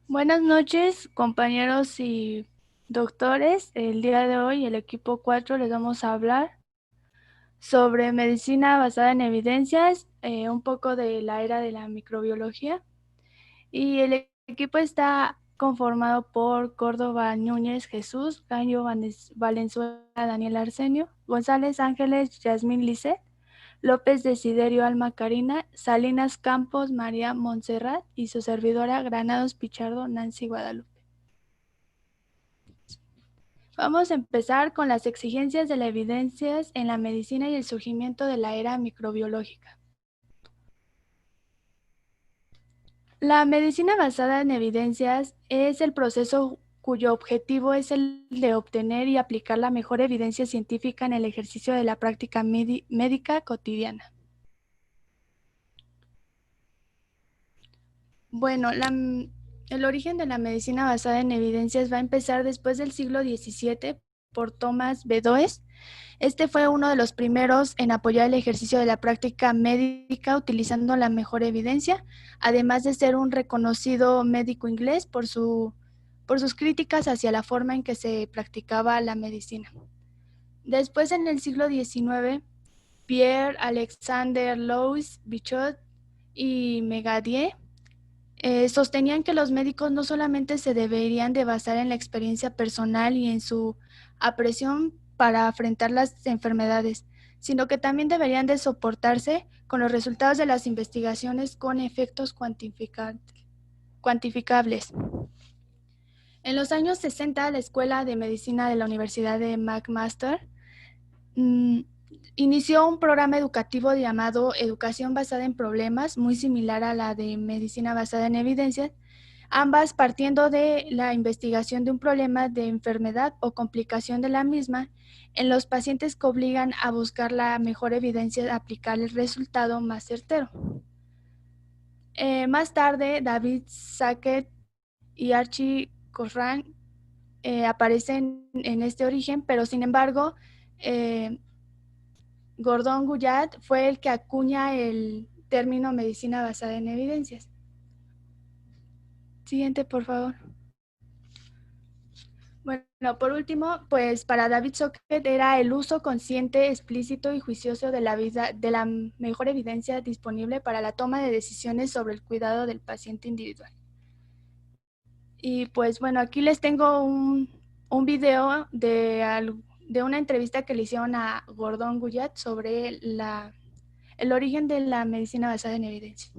Buenas noches, compañeros y doctores. El día de hoy, el equipo 4 les vamos a hablar sobre medicina basada en evidencias, un poco de la era de la microbiología. Y el equipo está conformado por Córdoba Núñez Jesús, Caño Valenzuela Daniel Arsenio, González Ángeles Yasmín Lisset, López Desiderio Alma Karina, Salinas Campos María Montserrat y su servidora Granados Pichardo Nancy Guadalupe. Vamos a empezar con las exigencias de las evidencias en la medicina y el surgimiento de la era microbiológica. La medicina basada en evidencias es el proceso cuyo objetivo es el de obtener y aplicar la mejor evidencia científica en el ejercicio de la práctica médica cotidiana. Bueno, el origen de la medicina basada en evidencias va a empezar después del siglo XVII por Thomas Bedoes. Este fue uno de los primeros en apoyar el ejercicio de la práctica médica utilizando la mejor evidencia, además de ser un reconocido médico inglés por sus críticas hacia la forma en que se practicaba la medicina. Después, en el siglo XIX, Pierre Alexander Louis Bichot y Megadier sostenían que los médicos no solamente se deberían de basar en la experiencia personal y en su apreciación para afrontar las enfermedades, sino que también deberían de soportarse con los resultados de las investigaciones con efectos cuantificables. En los años 60, la Escuela de Medicina de la Universidad de McMaster mm, inició un programa educativo llamado Educación basada en problemas, muy similar a la de Medicina basada en evidencias, ambas partiendo de la investigación de un problema de enfermedad o complicación de la misma en los pacientes que obligan a buscar la mejor evidencia de aplicar el resultado más certero. Más tarde, David Sackett y Archie Cochran aparecen en este origen, pero sin embargo, Gordon Guyatt fue el que acuña el término medicina basada en evidencias. Siguiente, por favor. Bueno, por último, pues para David Socket era el uso consciente, explícito y juicioso de la mejor evidencia disponible para la toma de decisiones sobre el cuidado del paciente individual. Y pues bueno, aquí les tengo un video de una entrevista que le hicieron a Gordon Guyatt sobre el origen de la medicina basada en evidencia.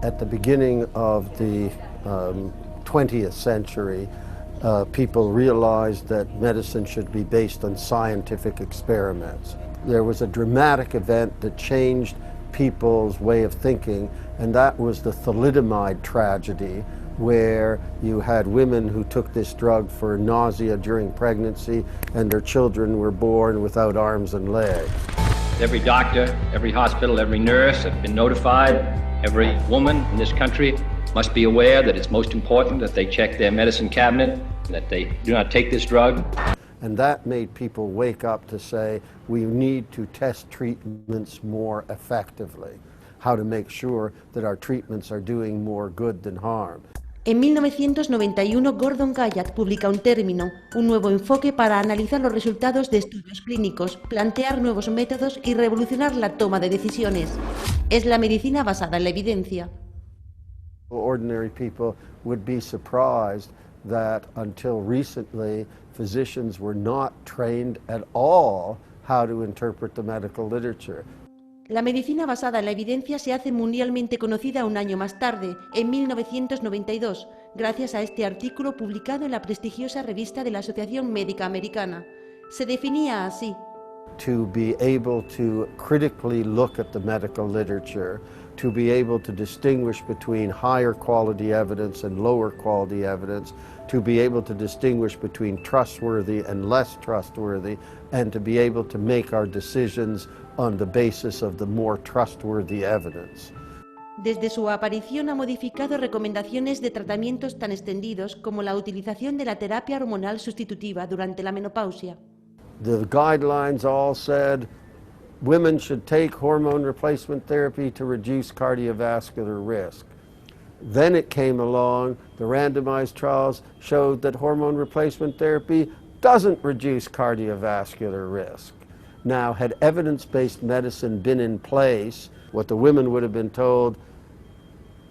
At the beginning of the 20th century, people realized that medicine should be based on scientific experiments. There was a dramatic event that changed people's way of thinking, and that was the thalidomide tragedy, where you had women who took this drug for nausea during pregnancy, and their children were born without arms and legs. Every doctor, every hospital, every nurse have been notified. Every woman in this country must be aware that it's most important that they check their medicine cabinet, that they do not take this drug. And that made people wake up to say, we need to test treatments more effectively, how to make sure that our treatments are doing more good than harm. En 1991, Gordon Guyatt publica un término, un nuevo enfoque para analizar los resultados de estudios clínicos, plantear nuevos métodos y revolucionar la toma de decisiones. Es la medicina basada en la evidencia. Ordinary people would be surprised that until recently, physicians were not trained at all how to interpret the medical literature. La medicina basada en la evidencia se hace mundialmente conocida un año más tarde, en 1992, gracias a este artículo publicado en la prestigiosa revista de la Asociación Médica Americana. Se definía así: to be able to critically look at the medical literature, to be able to distinguish between higher quality evidence and lower quality evidence, to be able to distinguish between trustworthy and less trustworthy, and to be able to make our decisions on the basis of the more trustworthy evidence. Desde su aparición ha modificado recomendaciones de tratamientos tan extendidos como la utilización de la terapia hormonal sustitutiva durante la menopausia. The guidelines all said women should take hormone replacement therapy to reduce cardiovascular risk. Then it came along, the randomized trials showed that hormone replacement therapy doesn't reduce cardiovascular risk. Now, had evidence-based medicine been in place, what the women would have been told,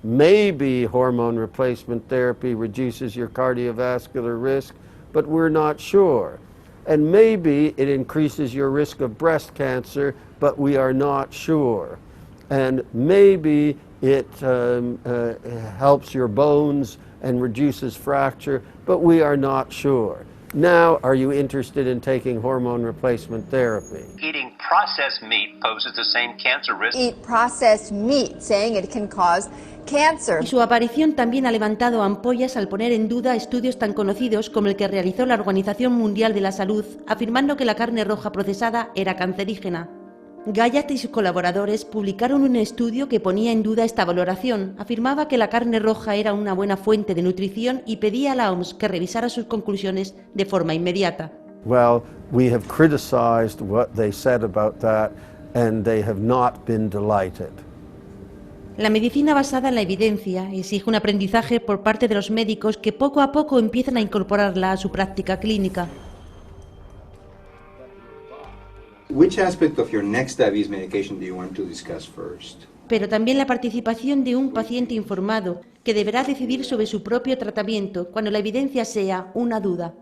maybe hormone replacement therapy reduces your cardiovascular risk, but we're not sure. And maybe it increases your risk of breast cancer, but we are not sure. And maybe it helps your bones and reduces fracture, but we are not sure. Now, are you interested in taking hormone replacement therapy? Eating processed meat poses the same cancer risk. Eat processed meat, saying it can cause cancer. Y su aparición también ha levantado ampollas al poner en duda estudios tan conocidos como el que realizó la Organización Mundial de la Salud, afirmando que la carne roja procesada era cancerígena. Gayat y sus colaboradores publicaron un estudio que ponía en duda esta valoración, afirmaba que la carne roja era una buena fuente de nutrición y pedía a la OMS que revisara sus conclusiones de forma inmediata. Well, we have criticized what they said about that, and they have not been delighted. La medicina basada en la evidencia exige un aprendizaje por parte de los médicos que poco a poco empiezan a incorporarla a su práctica clínica. Which aspect of your next diabetes medication do you want to discuss first? Pero también la participación de un paciente informado que deberá decidir sobre su propio tratamiento cuando la evidencia sea una duda.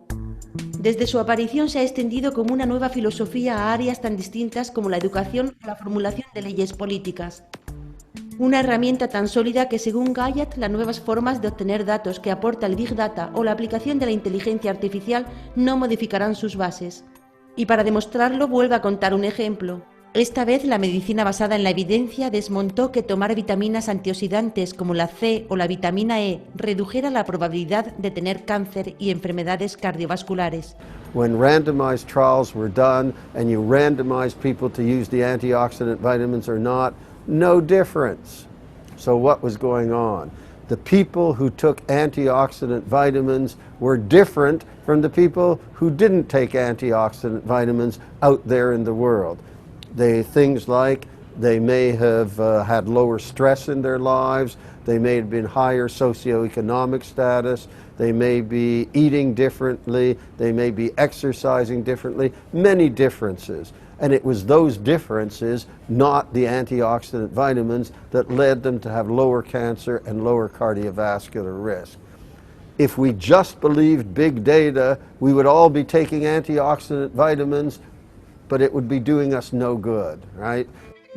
Desde su aparición se ha extendido como una nueva filosofía a áreas tan distintas como la educación o la formulación de leyes políticas. Una herramienta tan sólida que, según Gayat, las nuevas formas de obtener datos que aporta el Big Data o la aplicación de la inteligencia artificial no modificarán sus bases. Y para demostrarlo vuelve a contar un ejemplo. Esta vez la medicina basada en la evidencia desmontó que tomar vitaminas antioxidantes como la C o la vitamina E redujera la probabilidad de tener cáncer y enfermedades cardiovasculares. When randomized trials were done and you randomized people to use the antioxidant vitamins or not, no difference. So what was going on? The people who took antioxidant vitamins were different from the people who didn't take antioxidant vitamins out there in the world. Things like they may have had lower stress in their lives, they may have been higher socioeconomic status, they may be eating differently, they may be exercising differently, many differences. And it was those differences, not the antioxidant vitamins, that led them to have lower cancer and lower cardiovascular risk. If we just believed big data, we would all be taking antioxidant vitamins, but it would be doing us no good, right?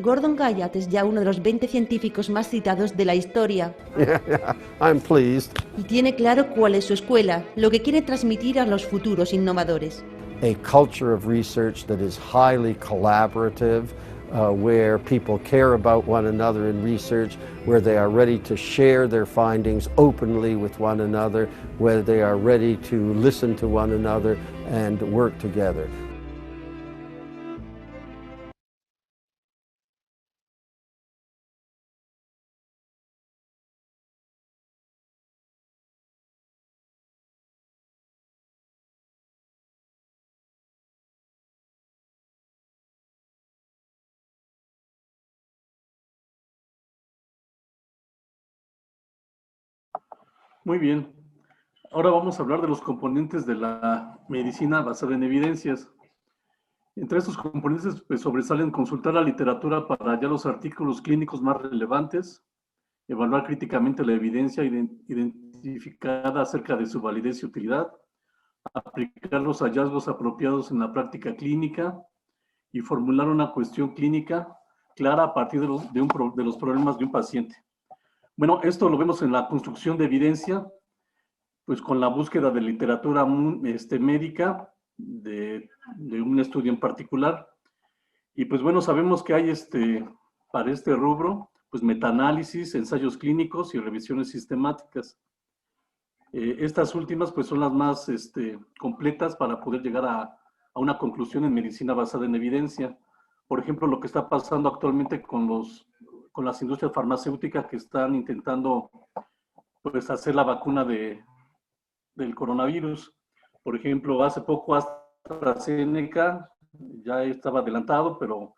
Gordon Gayat es ya uno de los 20 científicos más citados de la historia. Yeah, I'm pleased. Y tiene claro cuál es su escuela, lo que quiere transmitir a los futuros innovadores. A culture of research that is highly collaborative, where people care about one another in research, where they are ready to share their findings openly with one another, where they are ready to listen to one another and work together. Muy bien. Ahora vamos a hablar de los componentes de la medicina basada en evidencias. Entre estos componentes pues, sobresalen consultar la literatura para hallar los artículos clínicos más relevantes, evaluar críticamente la evidencia identificada acerca de su validez y utilidad, aplicar los hallazgos apropiados en la práctica clínica y formular una cuestión clínica clara a partir de los problemas de un paciente. Bueno, esto lo vemos en la construcción de evidencia, pues con la búsqueda de literatura médica de un estudio en particular, Y pues bueno, sabemos que hay para este rubro, pues metaanálisis, ensayos clínicos y revisiones sistemáticas. Estas últimas pues son las más completas para poder llegar a una conclusión en medicina basada en evidencia. Por ejemplo, lo que está pasando actualmente con las industrias farmacéuticas que están intentando pues hacer la vacuna del coronavirus. Por ejemplo, hace poco AstraZeneca ya estaba adelantado, pero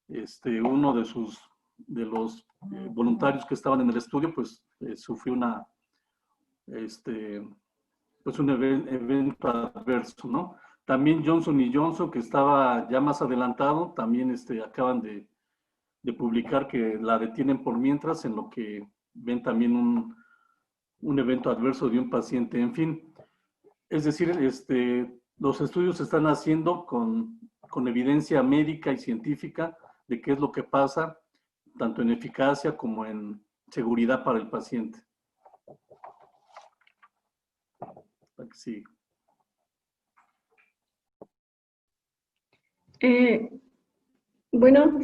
uno de los voluntarios que estaban en el estudio pues sufrió pues un evento adverso, ¿no? También Johnson Johnson, que estaba ya más adelantado, también acaban de publicar que la detienen por mientras, en lo que ven también un evento adverso de un paciente. En fin, es decir, los estudios se están haciendo con evidencia médica y científica de qué es lo que pasa, tanto en eficacia como en seguridad para el paciente. Sí. Bueno,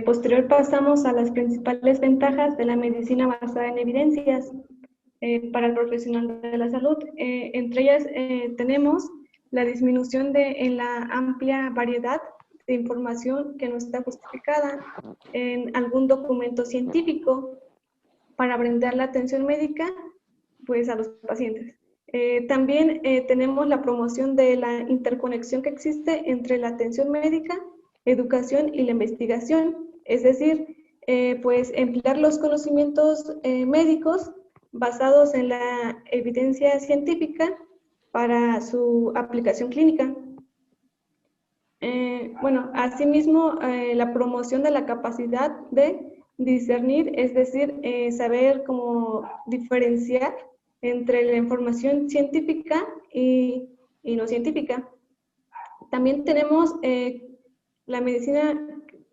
posterior pasamos a las principales ventajas de la medicina basada en evidencias para el profesional de la salud. Entre ellas tenemos la disminución en la amplia variedad de información que no está justificada en algún documento científico para brindar la atención médica pues, a los pacientes. También tenemos la promoción de la interconexión que existe entre la atención médica, educación y la investigación, es decir, pues emplear los conocimientos médicos basados en la evidencia científica para su aplicación clínica. Bueno, asimismo, la promoción de la capacidad de discernir, es decir, saber cómo diferenciar entre la información científica y no científica. También tenemos la medicina,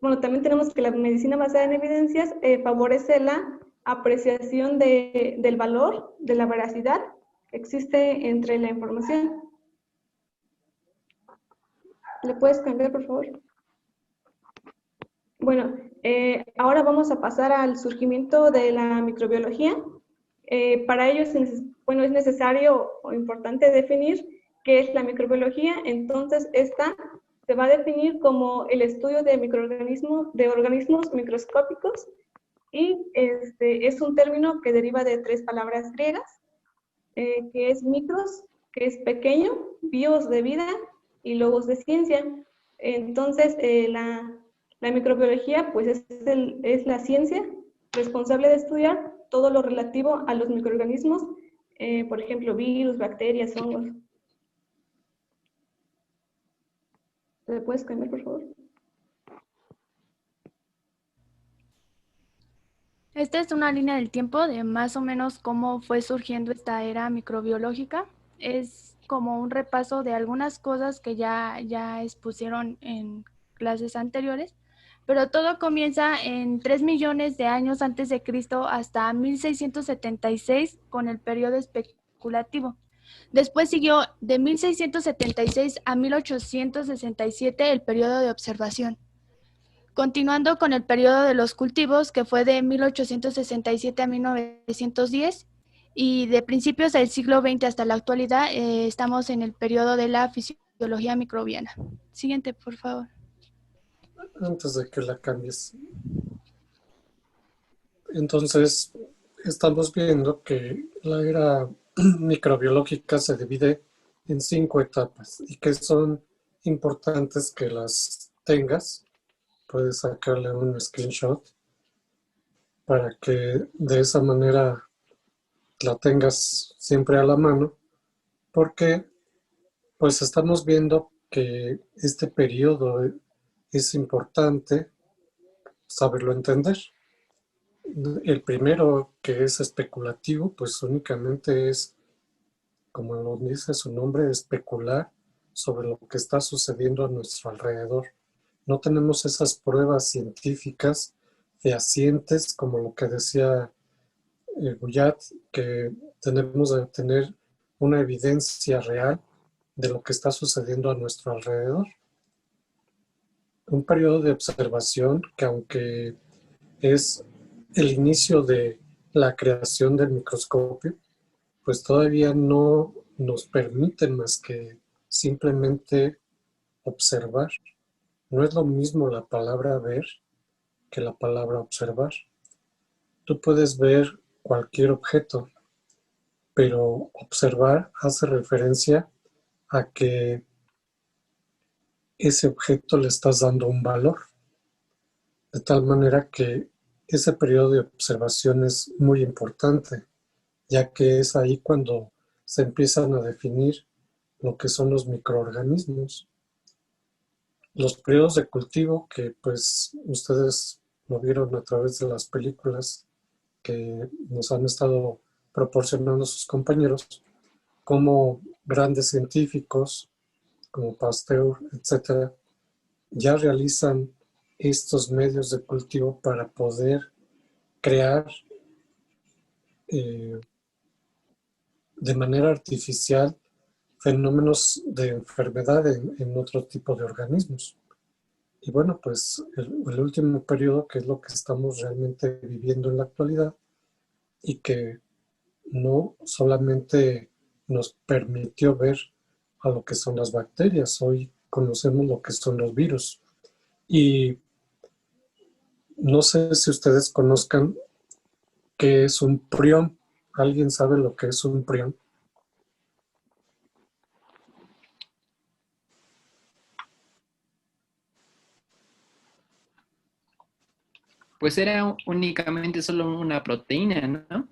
bueno, también tenemos que la medicina basada en evidencias favorece la apreciación del valor, de la veracidad que existe entre la información. ¿Le puedes cambiar, por favor? Bueno, ahora vamos a pasar al surgimiento de la microbiología. Para ello es necesario o importante definir qué es la microbiología. Entonces, esta se va a definir como el estudio de organismos microscópicos y es un término que deriva de 3 palabras griegas, que es micros, que es pequeño, bios de vida y logos de ciencia. Entonces, la microbiología pues es la ciencia responsable de estudiar todo lo relativo a los microorganismos, por ejemplo, virus, bacterias, hongos. ¿Le puedes cambiar, por favor? Esta es una línea del tiempo de más o menos cómo fue surgiendo esta era microbiológica. Es como un repaso de algunas cosas que ya expusieron en clases anteriores, pero todo comienza en 3 millones de años antes de Cristo hasta 1676 con el periodo especulativo. Después siguió de 1676 a 1867 el periodo de observación. Continuando con el periodo de los cultivos, que fue de 1867 a 1910, y de principios del siglo XX hasta la actualidad, estamos en el periodo de la fisiología microbiana. Siguiente, por favor. Antes de que la cambies. Entonces, estamos viendo que la era microbiológica se divide en 5 etapas y que son importantes que las tengas. Puedes sacarle un screenshot para que de esa manera la tengas siempre a la mano, porque pues estamos viendo que este periodo es importante saberlo entender. El primero, que es especulativo, pues únicamente es, como lo dice su nombre, especular sobre lo que está sucediendo a nuestro alrededor. No tenemos esas pruebas científicas fehacientes, como lo que decía Guyat, que tenemos que tener una evidencia real de lo que está sucediendo a nuestro alrededor. un periodo de observación que, aunque es el inicio de la creación del microscopio, pues todavía no nos permite más que simplemente observar. No es lo mismo la palabra ver que la palabra observar. Tú puedes ver cualquier objeto, pero observar hace referencia a que ese objeto le estás dando un valor, de tal manera que ese periodo de observación es muy importante, ya que es ahí cuando se empiezan a definir lo que son los microorganismos. Los periodos de cultivo, que pues ustedes lo vieron a través de las películas que nos han estado proporcionando sus compañeros, como grandes científicos como Pasteur, etcétera, ya realizan estos medios de cultivo para poder crear de manera artificial fenómenos de enfermedad en otro tipo de organismos. Y bueno, pues el último periodo, que es lo que estamos realmente viviendo en la actualidad, y que no solamente nos permitió ver a lo que son las bacterias, hoy conocemos lo que son los virus. Y no sé si ustedes conozcan qué es un prión. ¿Alguien sabe lo que es un prión? Pues era únicamente solo una proteína, ¿no?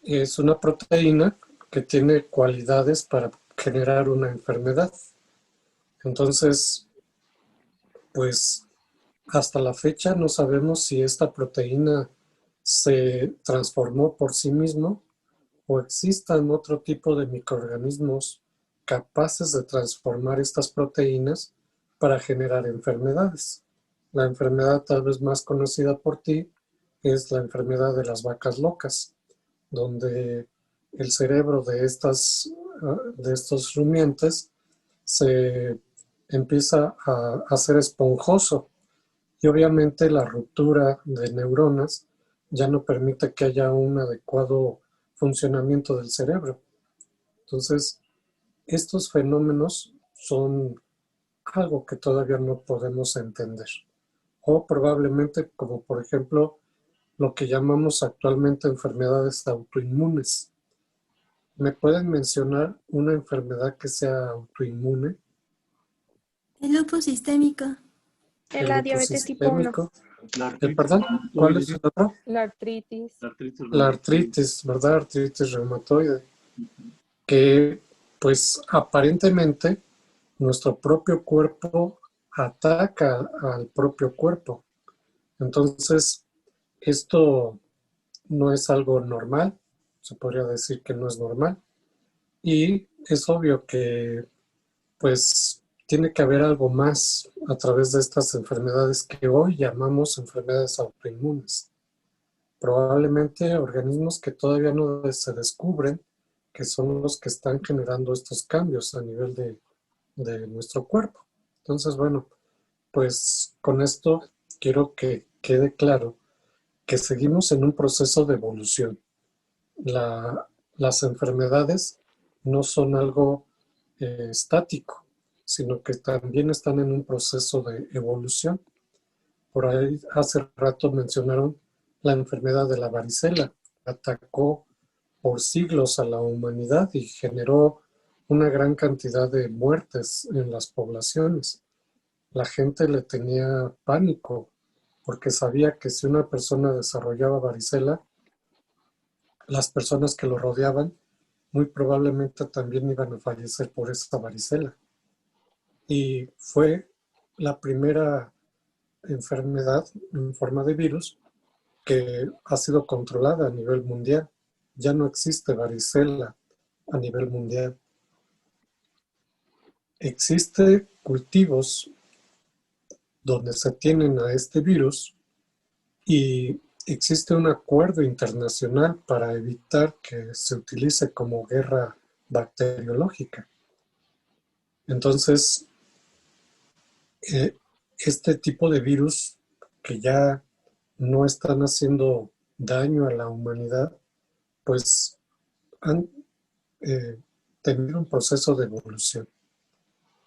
Es una proteína que tiene cualidades para generar una enfermedad. Entonces, pues hasta la fecha no sabemos si esta proteína se transformó por sí mismo o existan otro tipo de microorganismos capaces de transformar estas proteínas para generar enfermedades. La enfermedad tal vez más conocida por ti es la enfermedad de las vacas locas, donde el cerebro de estos rumiantes se empieza a hacer esponjoso, y obviamente la ruptura de neuronas ya no permite que haya un adecuado funcionamiento del cerebro. Entonces, estos fenómenos son algo que todavía no podemos entender. O probablemente, como por ejemplo, lo que llamamos actualmente enfermedades autoinmunes. ¿Me pueden mencionar una enfermedad que sea autoinmune? El lupus sistémico. La diabetes tipo 1. ¿Perdón? ¿Cuál es el otro? La artritis. La artritis, ¿verdad? Artritis reumatoide. Que pues aparentemente nuestro propio cuerpo ataca al propio cuerpo. Entonces, esto no es algo normal, se podría decir que no es normal. Y es obvio que pues tiene que haber algo más a través de estas enfermedades que hoy llamamos enfermedades autoinmunes. Probablemente organismos que todavía no se descubren, que son los que están generando estos cambios a nivel de nuestro cuerpo. Entonces, bueno, pues con esto quiero que quede claro que seguimos en un proceso de evolución. Las enfermedades no son algo estático, sino que también están en un proceso de evolución. Por ahí hace rato mencionaron la enfermedad de la varicela. Atacó por siglos a la humanidad y generó una gran cantidad de muertes en las poblaciones. La gente le tenía pánico porque sabía que si una persona desarrollaba varicela, las personas que lo rodeaban muy probablemente también iban a fallecer por esta varicela. Y fue la primera enfermedad en forma de virus que ha sido controlada a nivel mundial. Ya no existe varicela a nivel mundial. Existen cultivos donde se tienen a este virus y existe un acuerdo internacional para evitar que se utilice como guerra bacteriológica. Entonces, este tipo de virus que ya no están haciendo daño a la humanidad, pues han tenido un proceso de evolución.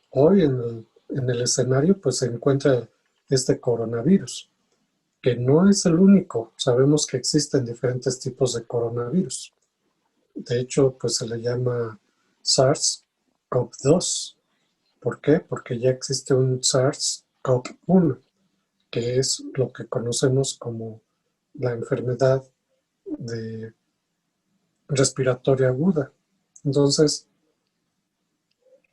Hoy en el escenario pues se encuentra este coronavirus, que no es el único. Sabemos que existen diferentes tipos de coronavirus. De hecho, pues se le llama SARS-CoV-2. ¿Por qué? Porque ya existe un SARS-CoV-1, que es lo que conocemos como la enfermedad respiratoria aguda. Entonces,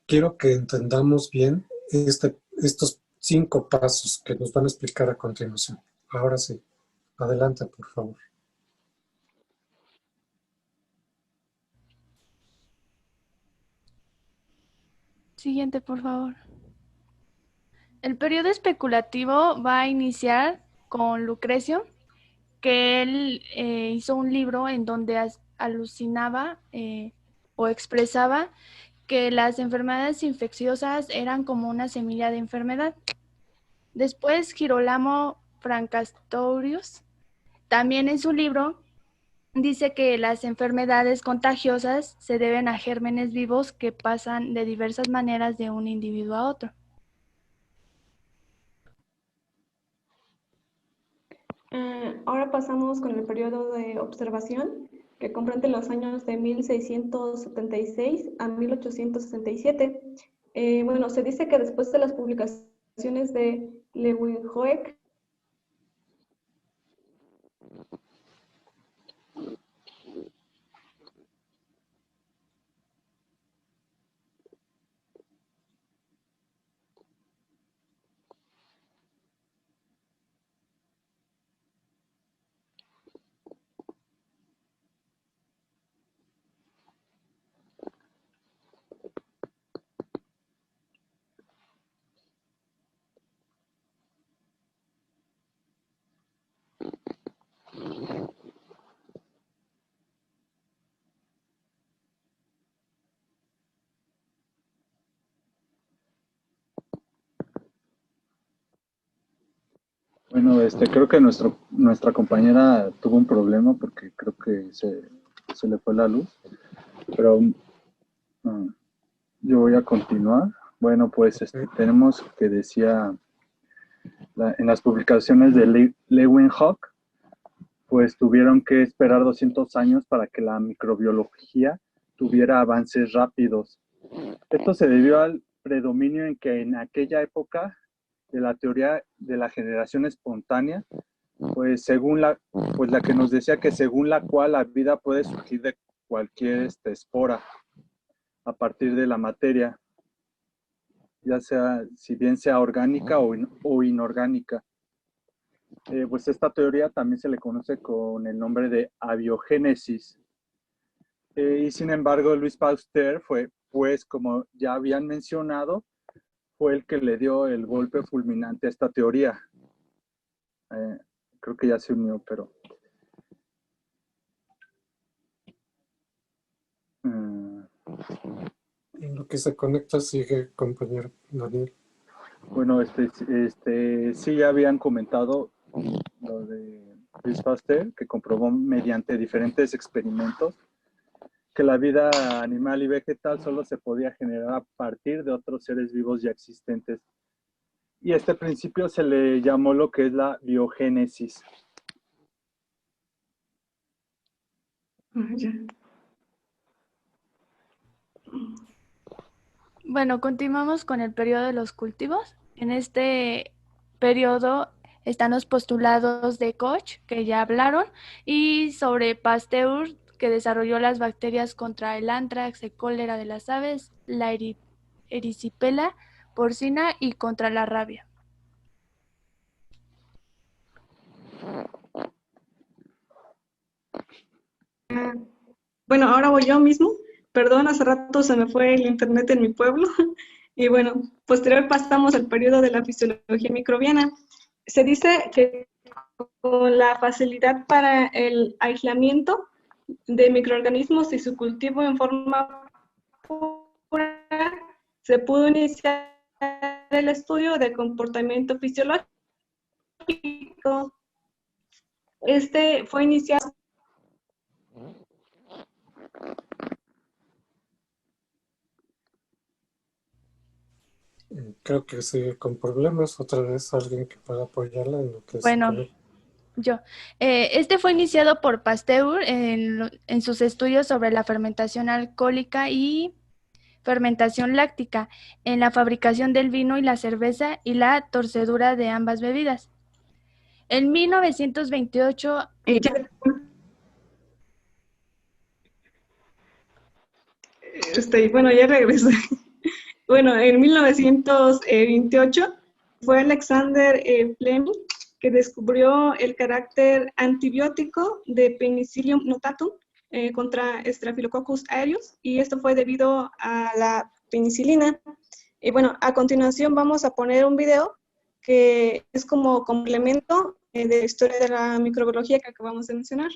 quiero que entendamos bien estos 5 pasos que nos van a explicar a continuación. Ahora sí, adelante, por favor. Siguiente, por favor. El periodo especulativo va a iniciar con Lucrecio, que él hizo un libro en donde alucinaba o expresaba que las enfermedades infecciosas eran como una semilla de enfermedad. Después, Girolamo Fracastorius, también en su libro, dice que las enfermedades contagiosas se deben a gérmenes vivos que pasan de diversas maneras de un individuo a otro. Ahora pasamos con el periodo de observación, que comprende los años de 1676 a 1867. Bueno, se dice que después de las publicaciones de Leeuwenhoek, Bueno, creo que nuestra compañera tuvo un problema porque creo que se le fue la luz, pero yo voy a continuar. Bueno, pues tenemos que decía en las publicaciones de Leeuwenhoek, pues tuvieron que esperar 200 años para que la microbiología tuviera avances rápidos. Esto se debió al predominio en que en aquella época de la teoría de la generación espontánea, pues la que nos decía que según la cual la vida puede surgir de cualquier espora a partir de la materia, ya sea, si bien sea orgánica o inorgánica. Pues esta teoría también se le conoce con el nombre de abiogénesis. Y sin embargo, Louis Pasteur fue, pues como ya habían mencionado, fue el que le dio el golpe fulminante a esta teoría. Creo que ya se unió, pero... En lo que se conecta sigue, compañero Daniel. Bueno, sí ya habían comentado lo de Louis Pasteur, que comprobó mediante diferentes experimentos que la vida animal y vegetal solo se podía generar a partir de otros seres vivos ya existentes. Y este principio se le llamó lo que es la biogénesis. Bueno, continuamos con el periodo de los cultivos. En este periodo están los postulados de Koch, que ya hablaron, y sobre Pasteur, que desarrolló las bacterias contra el anthrax, el cólera de las aves, la erisipela porcina y contra la rabia. Bueno, ahora voy yo mismo. Perdón, hace rato se me fue el internet en mi pueblo. Y bueno, posterior pasamos al periodo de la fisiología microbiana. Se dice que con la facilidad para el aislamiento de microorganismos y su cultivo en forma pura, se pudo iniciar el estudio del comportamiento fisiológico. Este fue iniciado. Creo que sigue con problemas. Otra vez alguien que pueda apoyarla en lo que Bueno, yo. Este fue iniciado por Pasteur en sus estudios sobre la fermentación alcohólica y fermentación láctica en la fabricación del vino y la cerveza y la torcedura de ambas bebidas. En 1928... Bueno, ya regresé. Bueno, en 1928 fue Alexander Fleming que descubrió el carácter antibiótico de Penicillium notatum contra Staphylococcus aureus, y esto fue debido a la penicilina. Y bueno, a continuación vamos a poner un video que es como complemento de la historia de la microbiología que acabamos de mencionar.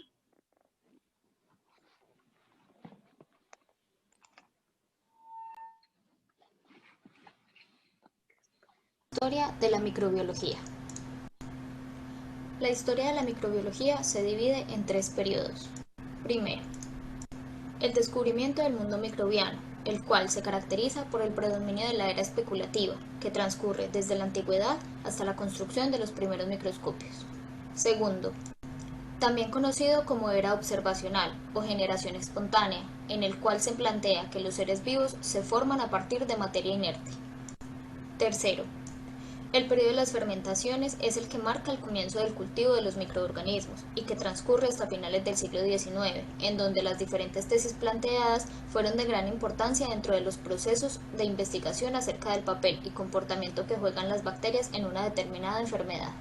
Historia de la microbiología. La historia de la microbiología se divide en 3 periodos. Primero, el descubrimiento del mundo microbiano, el cual se caracteriza por el predominio de la era especulativa, que transcurre desde la antigüedad hasta la construcción de los primeros microscopios. Segundo, también conocido como era observacional o generación espontánea, en el cual se plantea que los seres vivos se forman a partir de materia inerte. Tercero, el periodo de las fermentaciones es el que marca el comienzo del cultivo de los microorganismos y que transcurre hasta finales del siglo XIX, en donde las diferentes tesis planteadas fueron de gran importancia dentro de los procesos de investigación acerca del papel y comportamiento que juegan las bacterias en una determinada enfermedad.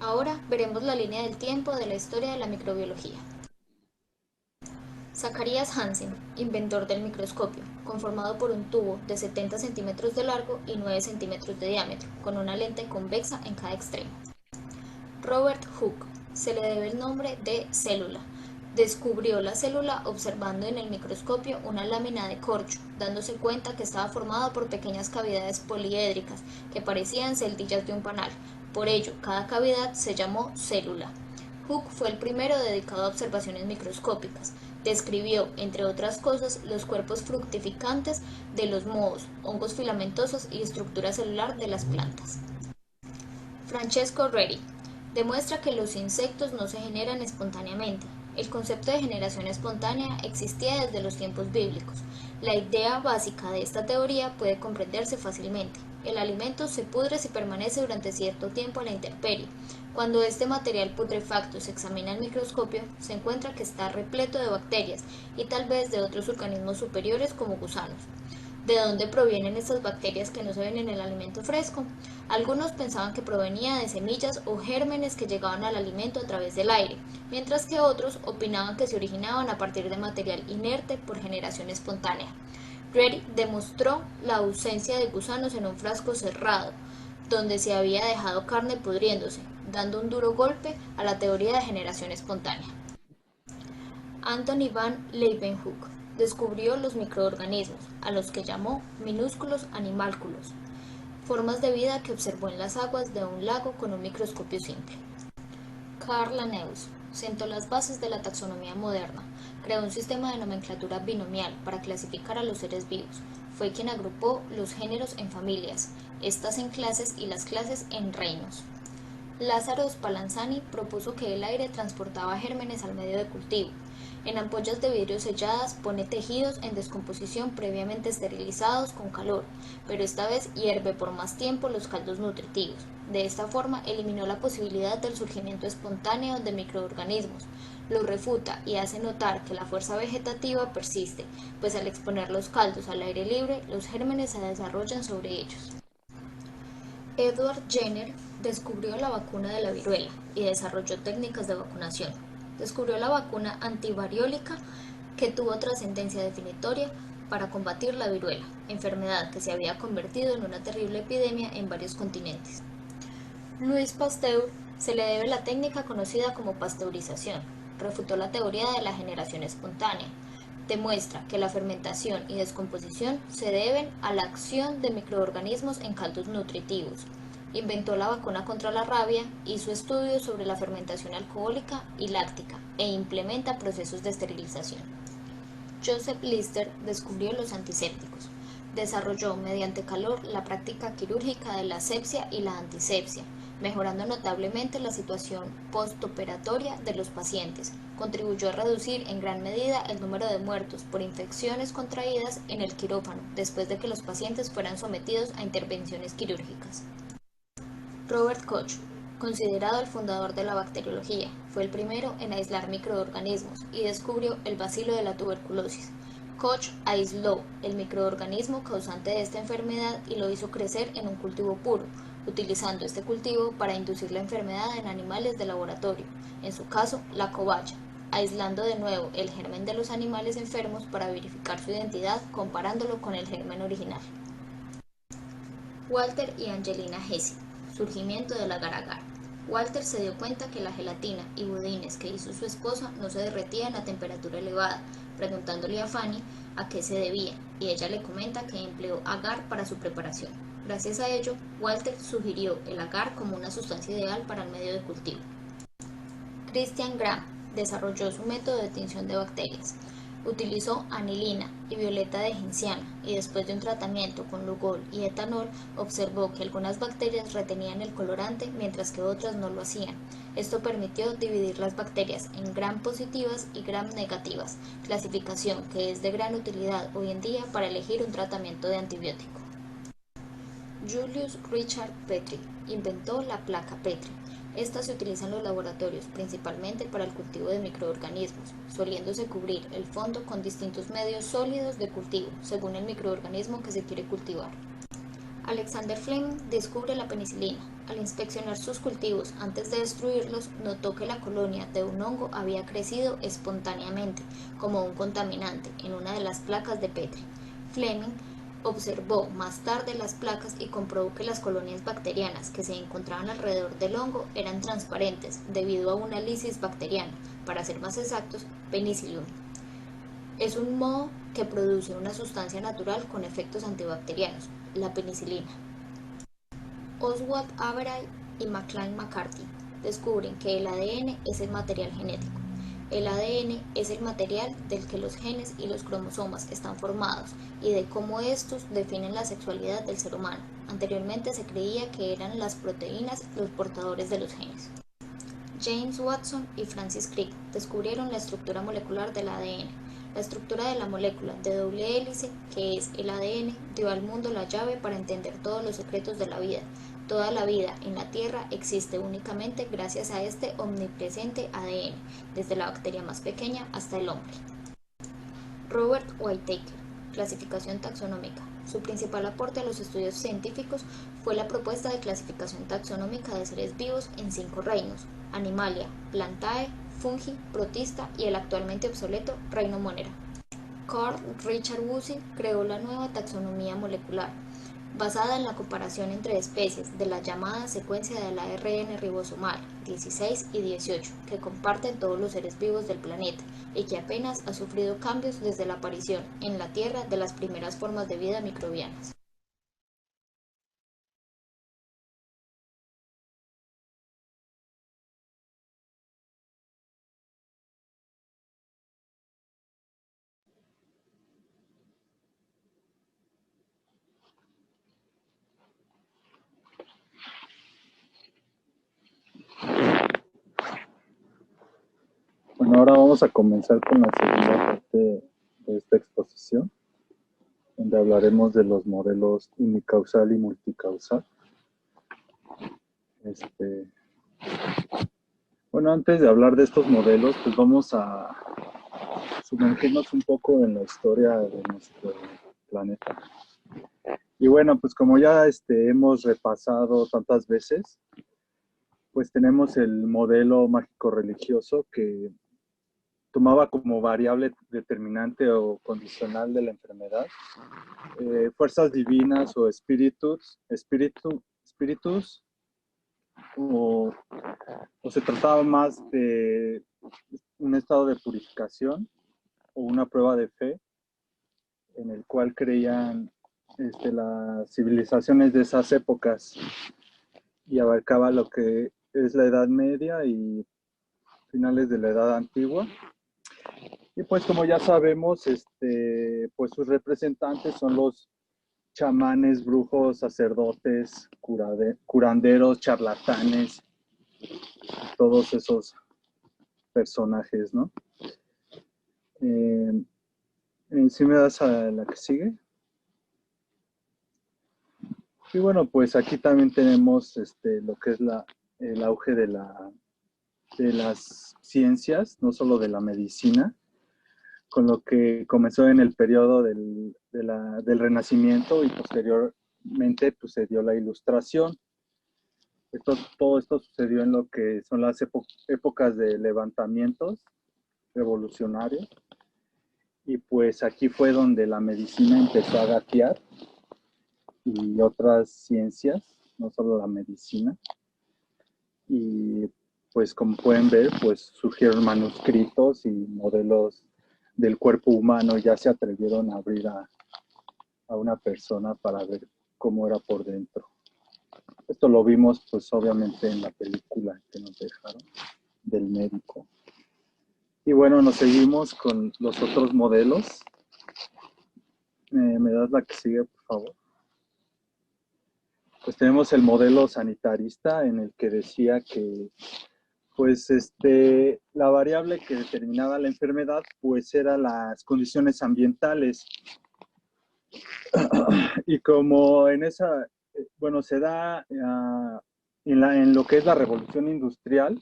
Ahora veremos la línea del tiempo de la historia de la microbiología. Zacharias Hansen, inventor del microscopio, conformado por un tubo de 70 centímetros de largo y 9 centímetros de diámetro, con una lente convexa en cada extremo. Robert Hooke, se le debe el nombre de célula. Descubrió la célula observando en el microscopio una lámina de corcho, dándose cuenta que estaba formada por pequeñas cavidades poliédricas que parecían celdillas de un panal. Por ello, cada cavidad se llamó célula. Hooke fue el primero dedicado a observaciones microscópicas. Describió, entre otras cosas, los cuerpos fructificantes de los mohos, hongos filamentosos y estructura celular de las plantas. Francesco Redi demuestra que los insectos no se generan espontáneamente. El concepto de generación espontánea existía desde los tiempos bíblicos. La idea básica de esta teoría puede comprenderse fácilmente. El alimento se pudre si permanece durante cierto tiempo a la intemperie. Cuando este material putrefacto se examina al microscopio, se encuentra que está repleto de bacterias y tal vez de otros organismos superiores como gusanos. ¿De dónde provienen estas bacterias que no se ven en el alimento fresco? Algunos pensaban que provenía de semillas o gérmenes que llegaban al alimento a través del aire, mientras que otros opinaban que se originaban a partir de material inerte por generación espontánea. Redi demostró la ausencia de gusanos en un frasco cerrado, donde se había dejado carne pudriéndose, dando un duro golpe a la teoría de generación espontánea. Anthony van Leeuwenhoek descubrió los microorganismos, a los que llamó minúsculos animálculos, formas de vida que observó en las aguas de un lago con un microscopio simple. Carl Linnaeus sentó las bases de la taxonomía moderna, creó un sistema de nomenclatura binomial para clasificar a los seres vivos, fue quien agrupó los géneros en familias, estas en clases y las clases en reinos. Lázaro Spallanzani propuso que el aire transportaba gérmenes al medio de cultivo. En ampollas de vidrio selladas pone tejidos en descomposición previamente esterilizados con calor, pero esta vez hierve por más tiempo los caldos nutritivos. De esta forma eliminó la posibilidad del surgimiento espontáneo de microorganismos. Lo refuta y hace notar que la fuerza vegetativa persiste, pues al exponer los caldos al aire libre, los gérmenes se desarrollan sobre ellos. Edward Jenner descubrió la vacuna de la viruela y desarrolló técnicas de vacunación. Descubrió la vacuna antivariólica que tuvo trascendencia definitoria para combatir la viruela, enfermedad que se había convertido en una terrible epidemia en varios continentes. Louis Pasteur se le debe la técnica conocida como pasteurización. Refutó la teoría de la generación espontánea. Demuestra que la fermentación y descomposición se deben a la acción de microorganismos en caldos nutritivos. Inventó la vacuna contra la rabia, hizo estudios sobre la fermentación alcohólica y láctica e implementa procesos de esterilización. Joseph Lister descubrió los antisépticos. Desarrolló mediante calor la práctica quirúrgica de la asepsia y la antisepsia, mejorando notablemente la situación postoperatoria de los pacientes. Contribuyó a reducir en gran medida el número de muertos por infecciones contraídas en el quirófano después de que los pacientes fueran sometidos a intervenciones quirúrgicas. Robert Koch, considerado el fundador de la bacteriología, fue el primero en aislar microorganismos y descubrió el bacilo de la tuberculosis. Koch aisló el microorganismo causante de esta enfermedad y lo hizo crecer en un cultivo puro, utilizando este cultivo para inducir la enfermedad en animales de laboratorio, en su caso la cobaya, aislando de nuevo el germen de los animales enfermos para verificar su identidad comparándolo con el germen original. Walter y Angelina Hesse, surgimiento del agar-agar. Walter se dio cuenta que la gelatina y budines que hizo su esposa no se derretían a temperatura elevada, preguntándole a Fanny a qué se debía, y ella le comenta que empleó agar para su preparación. Gracias a ello, Walter sugirió el agar como una sustancia ideal para el medio de cultivo. Christian Gram desarrolló su método de tinción de bacterias. Utilizó anilina y violeta de genciana y después de un tratamiento con lugol y etanol observó que algunas bacterias retenían el colorante mientras que otras no lo hacían. Esto permitió dividir las bacterias en gram positivas y gram negativas, clasificación que es de gran utilidad hoy en día para elegir un tratamiento de antibiótico. Julius Richard Petri inventó la placa Petri. Esta se utiliza en los laboratorios principalmente para el cultivo de microorganismos, soliéndose cubrir el fondo con distintos medios sólidos de cultivo, según el microorganismo que se quiere cultivar. Alexander Fleming descubre la penicilina. Al inspeccionar sus cultivos antes de destruirlos, notó que la colonia de un hongo había crecido espontáneamente, como un contaminante, en una de las placas de Petri. Fleming observó más tarde las placas y comprobó que las colonias bacterianas que se encontraban alrededor del hongo eran transparentes debido a una lisis bacteriana, para ser más exactos, penicillium. Es un moho que produce una sustancia natural con efectos antibacterianos, la penicilina. Oswald Avery y McLean McCarthy descubren que el ADN es el material genético. El ADN es el material del que los genes y los cromosomas están formados y de cómo estos definen la sexualidad del ser humano. Anteriormente se creía que eran las proteínas los portadores de los genes. James Watson y Francis Crick descubrieron la estructura molecular del ADN. La estructura de la molécula de doble hélice, que es el ADN, dio al mundo la llave para entender todos los secretos de la vida. Toda la vida en la Tierra existe únicamente gracias a este omnipresente ADN, desde la bacteria más pequeña hasta el hombre. Robert Whittaker, clasificación taxonómica. Su principal aporte a los estudios científicos fue la propuesta de clasificación taxonómica de seres vivos en 5 reinos: Animalia, Plantae, Fungi, Protista y el actualmente obsoleto Reino Monera. Carl Richard Woese creó la nueva taxonomía molecular, basada en la comparación entre especies de la llamada secuencia del ARN ribosomal 16 y 18, que comparten todos los seres vivos del planeta y que apenas ha sufrido cambios desde la aparición en la Tierra de las primeras formas de vida microbianas. Bueno, ahora vamos a comenzar con la segunda parte de esta exposición, donde hablaremos de los modelos unicausal y multicausal. Bueno, antes de hablar de estos modelos, pues vamos a sumergirnos un poco en la historia de nuestro planeta. Y bueno, pues como ya hemos repasado tantas veces, pues tenemos el modelo mágico religioso que tomaba como variable determinante o condicional de la enfermedad fuerzas divinas o espíritus, o se trataba más de un estado de purificación o una prueba de fe en el cual creían las civilizaciones de esas épocas y abarcaba lo que es la Edad Media y finales de la Edad Antigua. Y pues como ya sabemos, pues sus representantes son los chamanes, brujos, sacerdotes, curanderos, charlatanes, todos esos personajes, ¿no? ¿Sí me das a la que sigue? Y bueno, pues aquí también tenemos lo que es el auge de las ciencias, no solo de la medicina, con lo que comenzó en el periodo del Renacimiento y posteriormente pues, se dio la Ilustración. Todo esto sucedió en lo que son las épocas de levantamientos revolucionarios. Y pues aquí fue donde la medicina empezó a gatear y otras ciencias, no solo la medicina. Y pues como pueden ver, pues surgieron manuscritos y modelos del cuerpo humano, ya se atrevieron a abrir a una persona para ver cómo era por dentro. Esto lo vimos pues obviamente en la película que nos dejaron del médico. Y bueno, nos seguimos con los otros modelos. ¿Me das la que sigue, por favor? Pues tenemos el modelo sanitarista en el que decía que pues la variable que determinaba la enfermedad pues eran las condiciones ambientales. Y como en esa, bueno, se da en lo que es la revolución industrial,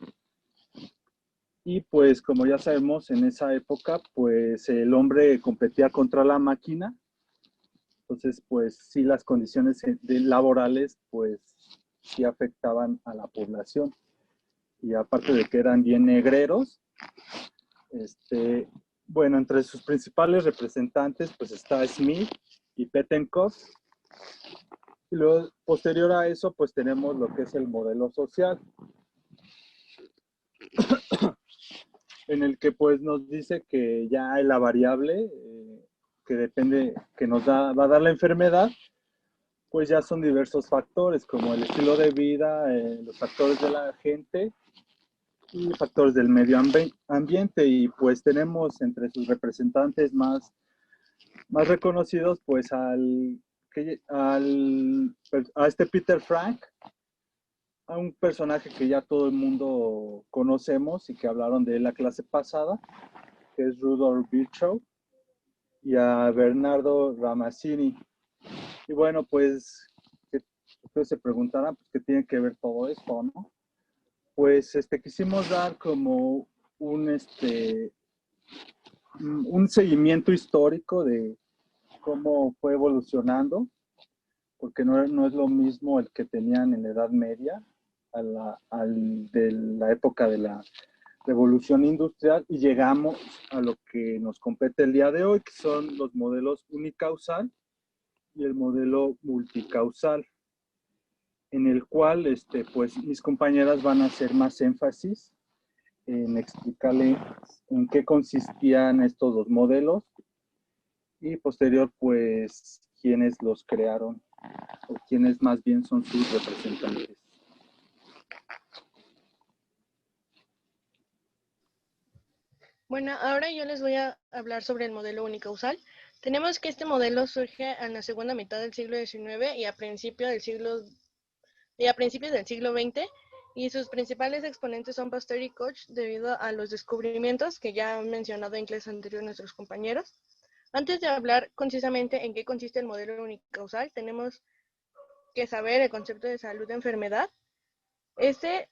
y pues como ya sabemos en esa época pues el hombre competía contra la máquina. Entonces pues sí, las condiciones laborales pues sí afectaban a la población. Y aparte de que eran bien negreros, bueno, entre sus principales representantes pues está Smith y Pettenkoff. Y luego, posterior a eso, pues tenemos lo que es el modelo social, en el que pues nos dice que ya la variable que depende, que nos va a dar la enfermedad, pues ya son diversos factores, como el estilo de vida, los factores de la gente, y factores del medio ambiente. Y pues tenemos entre sus representantes más reconocidos pues a Peter Frank, a un personaje que ya todo el mundo conocemos y que hablaron de él la clase pasada, que es Rudolf Virchow, y a Bernardo Ramazzini. Y bueno, pues ustedes se preguntarán pues, qué tiene que ver todo esto, ¿no? Pues quisimos dar como un seguimiento histórico de cómo fue evolucionando, porque no es lo mismo el que tenían en la Edad Media de la época de la Revolución Industrial, y llegamos a lo que nos compete el día de hoy, que son los modelos unicausal y el modelo multicausal, en el cual pues mis compañeras van a hacer más énfasis en explicarle en qué consistían estos dos modelos y posterior pues quiénes los crearon o quiénes más bien son sus representantes. Bueno, ahora yo les voy a hablar sobre el modelo unicausal. Tenemos que este modelo surge en la segunda mitad del siglo XIX y a principios del siglo XX, y sus principales exponentes son Pasteur y Koch debido a los descubrimientos que ya han mencionado en clases anteriores nuestros compañeros. Antes de hablar concisamente en qué consiste el modelo unicausal, tenemos que saber el concepto de salud-enfermedad. Este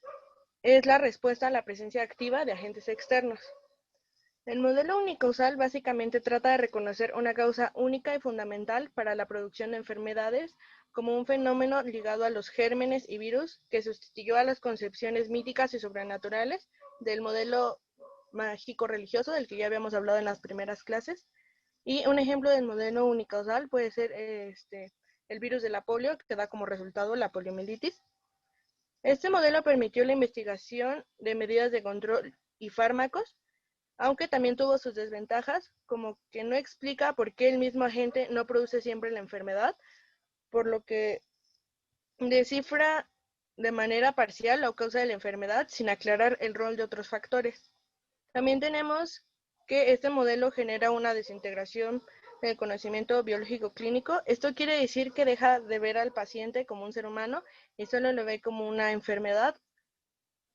es la respuesta a la presencia activa de agentes externos. El modelo unicausal básicamente trata de reconocer una causa única y fundamental para la producción de enfermedades como un fenómeno ligado a los gérmenes y virus que sustituyó a las concepciones míticas y sobrenaturales del modelo mágico-religioso del que ya habíamos hablado en las primeras clases. Y un ejemplo del modelo unicausal puede ser el virus de la polio, que da como resultado la poliomielitis. Este modelo permitió la investigación de medidas de control y fármacos, aunque también tuvo sus desventajas, como que no explica por qué el mismo agente no produce siempre la enfermedad, por lo que descifra de manera parcial la causa de la enfermedad sin aclarar el rol de otros factores. También tenemos que este modelo genera una desintegración del conocimiento biológico clínico. Esto quiere decir que deja de ver al paciente como un ser humano y solo lo ve como una enfermedad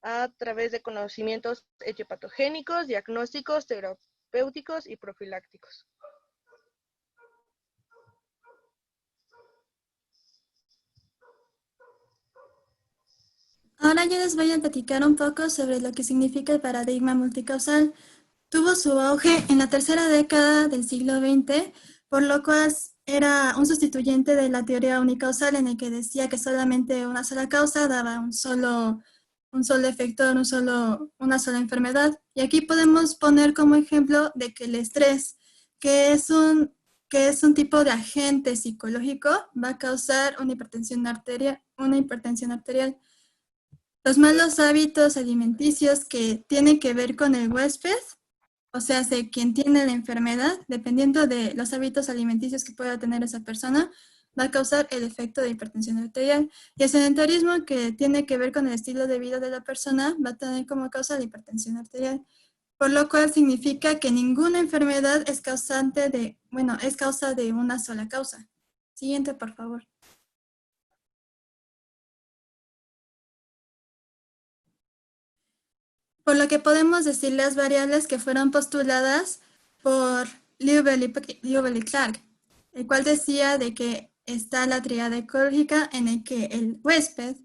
a través de conocimientos etiopatogénicos, diagnósticos, terapéuticos y profilácticos. Ahora yo les voy a platicar un poco sobre lo que significa el paradigma multicausal. Tuvo su auge en la tercera década del siglo XX, por lo cual era un sustituyente de la teoría unicausal en el que decía que solamente una sola causa daba un solo efector, una sola enfermedad. Y aquí podemos poner como ejemplo de que el estrés, que es un tipo de agente psicológico, va a causar una hipertensión arterial. Los malos hábitos alimenticios que tienen que ver con el huésped, o sea, quien tiene la enfermedad, dependiendo de los hábitos alimenticios que pueda tener esa persona, va a causar el efecto de hipertensión arterial. Y el sedentarismo, que tiene que ver con el estilo de vida de la persona, va a tener como causa la hipertensión arterial. Por lo cual significa que ninguna enfermedad es causa de una sola causa. Siguiente, por favor. Por lo que podemos decir las variables que fueron postuladas por Liouville y Clark, el cual decía de que está la tríada ecológica en el que el huésped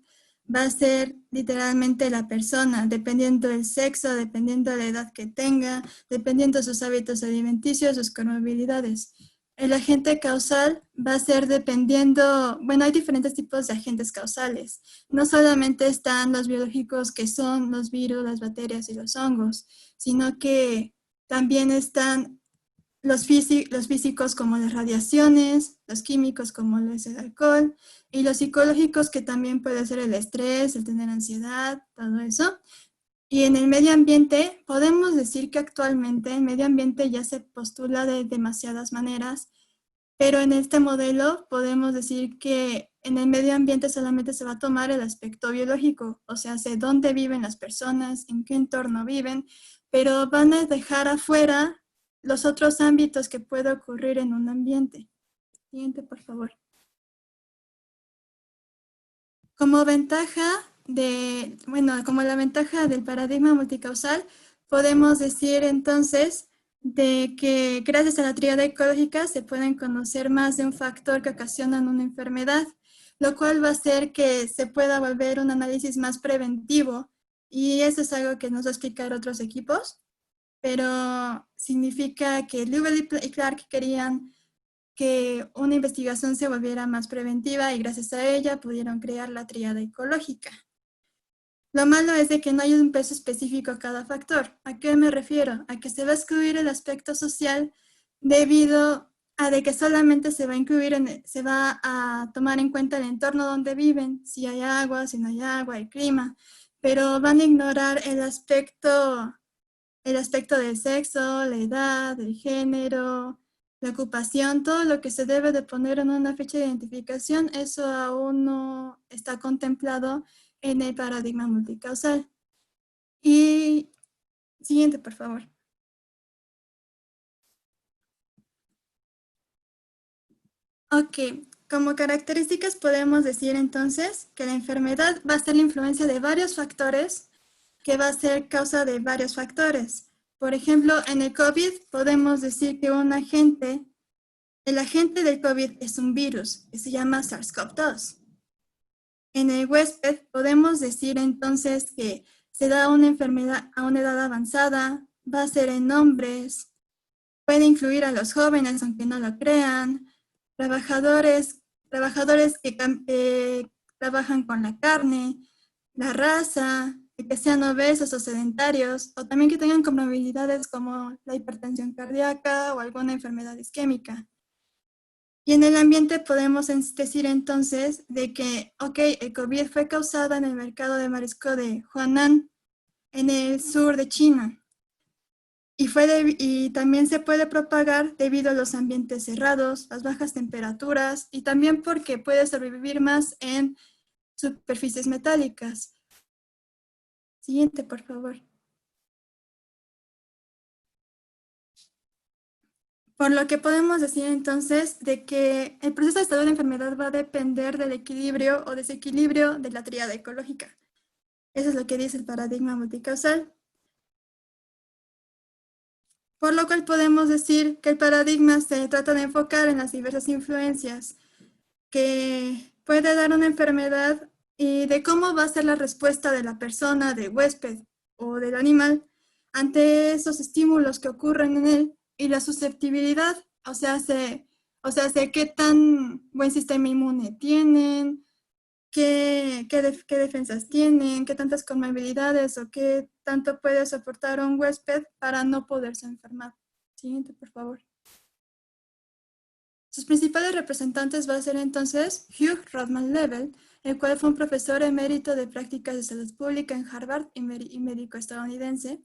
va a ser literalmente la persona, dependiendo del sexo, dependiendo de la edad que tenga, dependiendo de sus hábitos alimenticios, sus comorbilidades. El agente causal va a ser dependiendo, hay diferentes tipos de agentes causales. No solamente están los biológicos, que son los virus, las bacterias y los hongos, sino que también están los físicos, como las radiaciones, los químicos como lo es el alcohol, y los psicológicos, que también puede ser el estrés, el tener ansiedad, todo eso. Y en el medio ambiente, podemos decir que actualmente el medio ambiente ya se postula de demasiadas maneras, pero en este modelo podemos decir que en el medio ambiente solamente se va a tomar el aspecto biológico, o sea, dónde viven las personas, en qué entorno viven, pero van a dejar afuera los otros ámbitos que puede ocurrir en un ambiente. Siguiente, por favor. Como la ventaja del paradigma multicausal, podemos decir entonces de que gracias a la tríada ecológica se pueden conocer más de un factor que ocasionan una enfermedad, lo cual va a hacer que se pueda volver un análisis más preventivo, y eso es algo que nos va a explicar otros equipos, pero significa que Liouville y Clark querían que una investigación se volviera más preventiva y gracias a ella pudieron crear la tríada ecológica. Lo malo es de que no hay un peso específico a cada factor. ¿A qué me refiero? A que se va a excluir el aspecto social debido a de que solamente se va a tomar en cuenta el entorno donde viven, si hay agua, si no hay agua, el clima, pero van a ignorar el aspecto del sexo, la edad, el género, la ocupación, todo lo que se debe de poner en una fecha de identificación. Eso aún no está contemplado en el paradigma multicausal. Y siguiente, por favor. Ok, como características podemos decir entonces que la enfermedad va a ser la influencia de varios factores, que va a ser causa de varios factores. Por ejemplo, en el COVID podemos decir que el agente del COVID es un virus que se llama SARS-CoV-2. En el huésped podemos decir entonces que se da una enfermedad a una edad avanzada, va a ser en hombres, puede incluir a los jóvenes aunque no lo crean, trabajadores que trabajan con la carne, la raza, que sean obesos o sedentarios, o también que tengan comorbilidades como la hipertensión cardíaca o alguna enfermedad isquémica. Y en el ambiente podemos decir entonces de que, el COVID fue causado en el mercado de marisco de Huanan, en el sur de China. y también se puede propagar debido a los ambientes cerrados, las bajas temperaturas y también porque puede sobrevivir más en superficies metálicas. Siguiente, por favor. Por lo que podemos decir entonces de que el proceso de salud de enfermedad va a depender del equilibrio o desequilibrio de la tríada ecológica. Eso es lo que dice el paradigma multicausal. Por lo cual podemos decir que el paradigma se trata de enfocar en las diversas influencias que puede dar una enfermedad y de cómo va a ser la respuesta de la persona, del huésped o del animal ante esos estímulos que ocurren en él y la susceptibilidad, o sea, qué tan buen sistema inmune tienen, qué defensas tienen, qué tantas comorbilidades o qué tanto puede soportar un huésped para no poderse enfermar. Siguiente, por favor. Sus principales representantes va a ser entonces Hugh Rodman Level, el cual fue un profesor emérito de prácticas de salud pública en Harvard y médico estadounidense,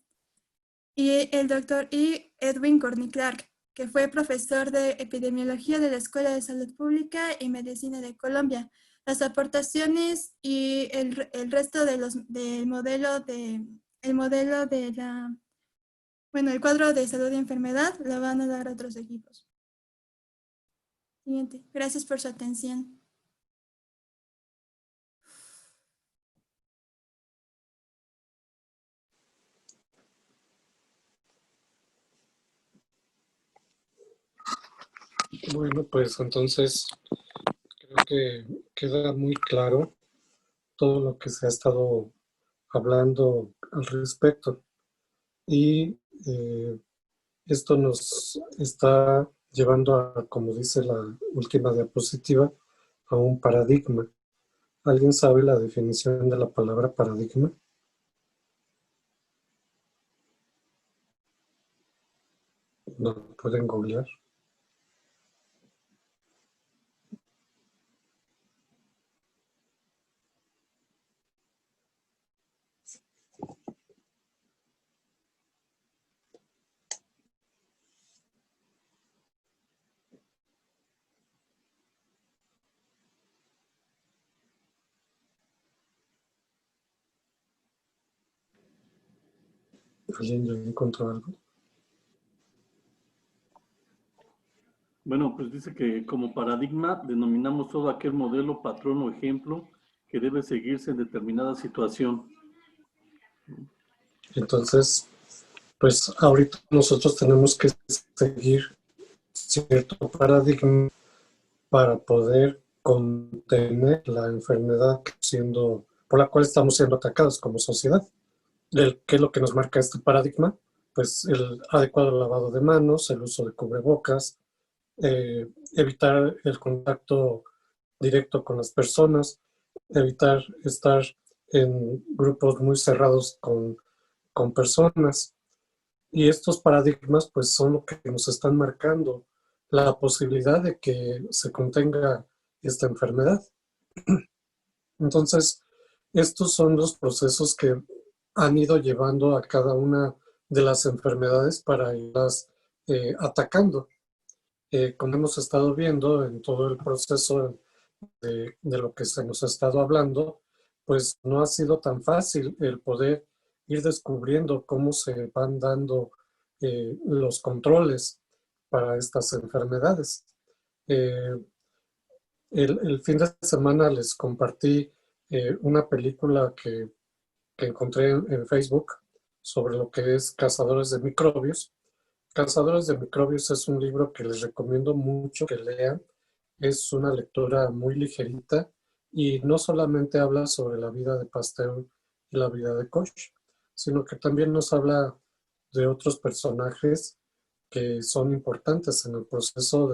y el doctor Edwin Courtney Clark, que fue profesor de epidemiología de la Escuela de Salud Pública y Medicina de Colombia. Las aportaciones y el resto del el cuadro de salud y enfermedad lo van a dar otros equipos. Siguiente. Gracias por su atención. Bueno, pues entonces creo que queda muy claro todo lo que se ha estado hablando al respecto. Y esto nos está llevando a, como dice la última diapositiva, a un paradigma. ¿Alguien sabe la definición de la palabra paradigma? No, pueden googlear. ¿Alguien ya encontró algo? Bueno, pues dice que como paradigma denominamos todo aquel modelo, patrón o ejemplo que debe seguirse en determinada situación. Entonces, pues ahorita nosotros tenemos que seguir cierto paradigma para poder contener la enfermedad por la cual estamos siendo atacados como sociedad. ¿Qué es lo que nos marca este paradigma? Pues el adecuado lavado de manos, el uso de cubrebocas, evitar el contacto directo con las personas, evitar estar en grupos muy cerrados con personas. Y estos paradigmas pues son lo que nos están marcando la posibilidad de que se contenga esta enfermedad. Entonces, estos son los procesos que han ido llevando a cada una de las enfermedades para irlas atacando. Como hemos estado viendo en todo el proceso de lo que se nos ha estado hablando, pues no ha sido tan fácil el poder ir descubriendo cómo se van dando los controles para estas enfermedades. El fin de semana les compartí una película que encontré en Facebook sobre lo que es Cazadores de Microbios. Cazadores de Microbios es un libro que les recomiendo mucho que lean. Es una lectura muy ligerita y no solamente habla sobre la vida de Pasteur y la vida de Koch, sino que también nos habla de otros personajes que son importantes en el proceso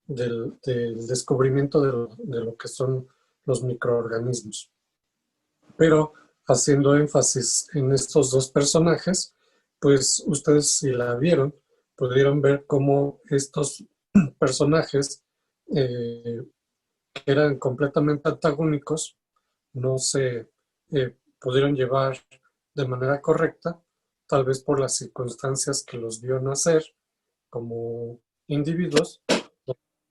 del descubrimiento de lo que son los microorganismos. Pero haciendo énfasis en estos dos personajes, pues ustedes si la vieron, pudieron ver cómo estos personajes que eran completamente antagónicos no se pudieron llevar de manera correcta tal vez por las circunstancias que los vio nacer como individuos,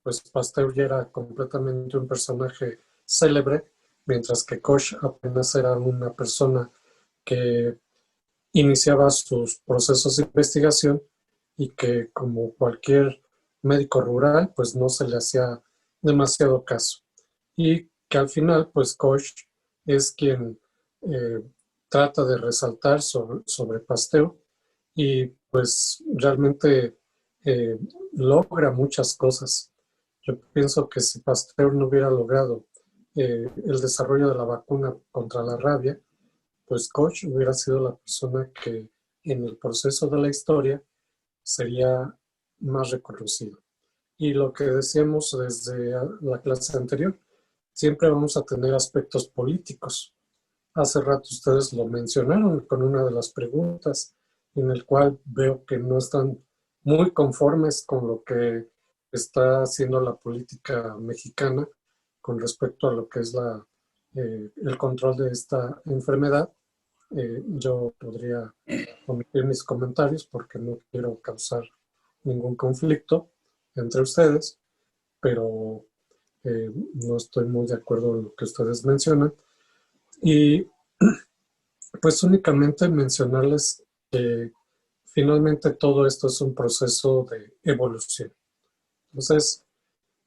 pues Pasteur ya era completamente un personaje célebre, mientras que Koch apenas era una persona que iniciaba sus procesos de investigación y que, como cualquier médico rural, pues no se le hacía demasiado caso. Y que al final, pues Koch es quien trata de resaltar sobre Pasteur y pues realmente logra muchas cosas. Yo pienso que si Pasteur no hubiera logrado el desarrollo de la vacuna contra la rabia, pues Koch hubiera sido la persona que en el proceso de la historia sería más reconocido. Y lo que decíamos desde la clase anterior, siempre vamos a tener aspectos políticos. Hace rato ustedes lo mencionaron con una de las preguntas, en el cual veo que no están muy conformes con lo que está haciendo la política mexicana con respecto a lo que es el control de esta enfermedad. Yo podría omitir mis comentarios porque no quiero causar ningún conflicto entre ustedes, pero no estoy muy de acuerdo en lo que ustedes mencionan. Y pues únicamente mencionarles que finalmente todo esto es un proceso de evolución. Entonces,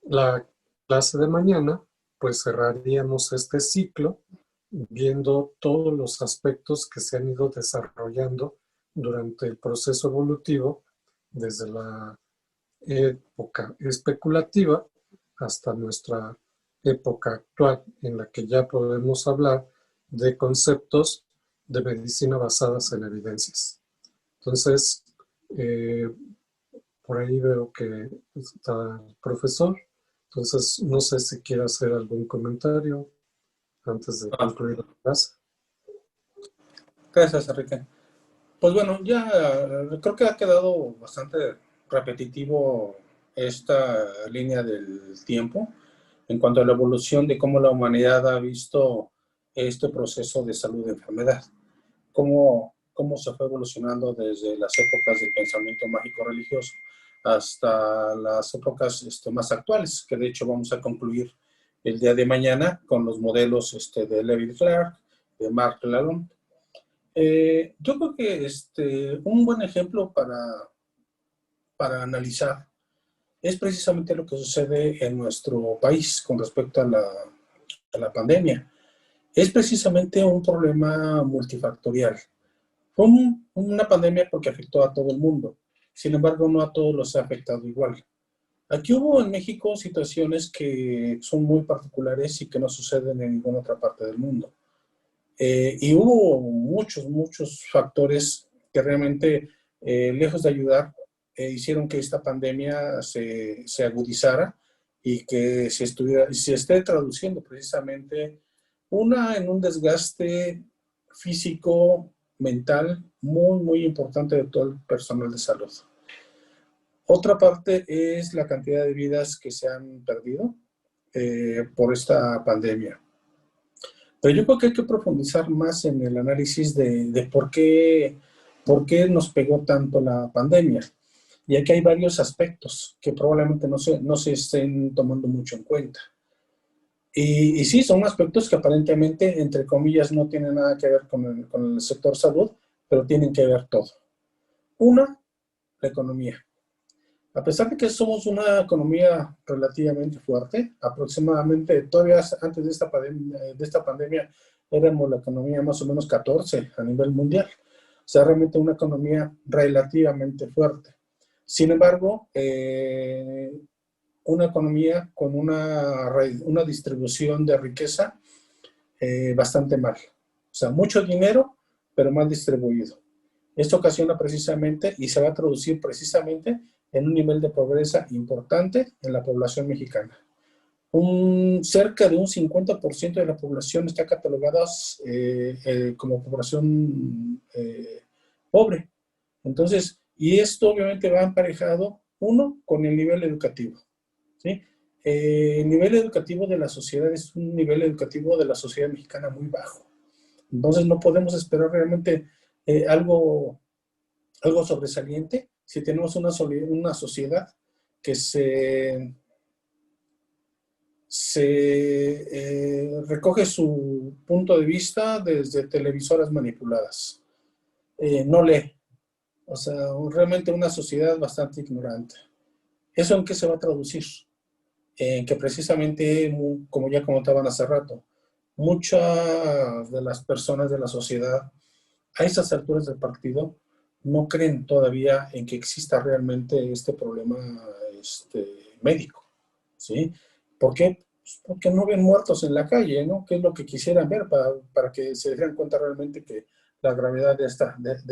la clase de mañana, pues cerraríamos este ciclo viendo todos los aspectos que se han ido desarrollando durante el proceso evolutivo, desde la época especulativa hasta nuestra época actual, en la que ya podemos hablar de conceptos de medicina basadas en evidencias. Entonces, por ahí veo que está el profesor. Entonces, no sé si quiere hacer algún comentario antes de concluir la clase. Gracias, Enrique. Pues bueno, ya creo que ha quedado bastante repetitivo esta línea del tiempo en cuanto a la evolución de cómo la humanidad ha visto este proceso de salud de enfermedad. Cómo se fue evolucionando desde las épocas del pensamiento mágico religioso hasta las épocas más actuales, que de hecho vamos a concluir el día de mañana con los modelos de Lewis Clark, de Mark Lalonde. Yo creo que un buen ejemplo para analizar es precisamente lo que sucede en nuestro país con respecto a la pandemia. Es precisamente un problema multifactorial. Fue una pandemia porque afectó a todo el mundo. Sin embargo, no a todos los ha afectado igual. Aquí hubo en México situaciones que son muy particulares y que no suceden en ninguna otra parte del mundo. Y hubo muchos factores que realmente, lejos de ayudar, hicieron que esta pandemia se agudizara y que se esté traduciendo precisamente en un desgaste físico, mental, muy importante de todo el personal de salud. Otra parte es la cantidad de vidas que se han perdido por esta pandemia. Pero yo creo que hay que profundizar más en el análisis de por qué nos pegó tanto la pandemia. Y aquí hay varios aspectos que probablemente no se estén tomando mucho en cuenta. Y sí, son aspectos que aparentemente, entre comillas, no tienen nada que ver con el sector salud, pero tienen que ver todo. Una, la economía. A pesar de que somos una economía relativamente fuerte, aproximadamente, todavía antes de esta pandemia, éramos la economía más o menos 14 a nivel mundial. O sea, realmente una economía relativamente fuerte. Sin embargo, una economía con una distribución de riqueza bastante mal. O sea, mucho dinero, pero mal distribuido. Esto ocasiona precisamente y se va a traducir precisamente en un nivel de pobreza importante en la población mexicana. Cerca de un 50% de la población está catalogada como población pobre. Entonces, y esto obviamente va emparejado, uno, con el nivel educativo, ¿sí? El nivel educativo de la sociedad es un nivel educativo de la sociedad mexicana muy bajo. Entonces, no podemos esperar realmente algo algo sobresaliente si tenemos una sociedad que se recoge su punto de vista desde televisoras manipuladas. No lee. O sea, realmente una sociedad bastante ignorante. ¿Eso en qué se va a traducir? En que precisamente, como ya comentaban hace rato, muchas de las personas de la sociedad a esas alturas del partido no creen todavía en que exista realmente este problema médico, ¿sí? ¿Por qué? Pues porque no ven muertos en la calle, ¿no? ¿Qué es lo que quisieran ver para que se den cuenta realmente que la gravedad de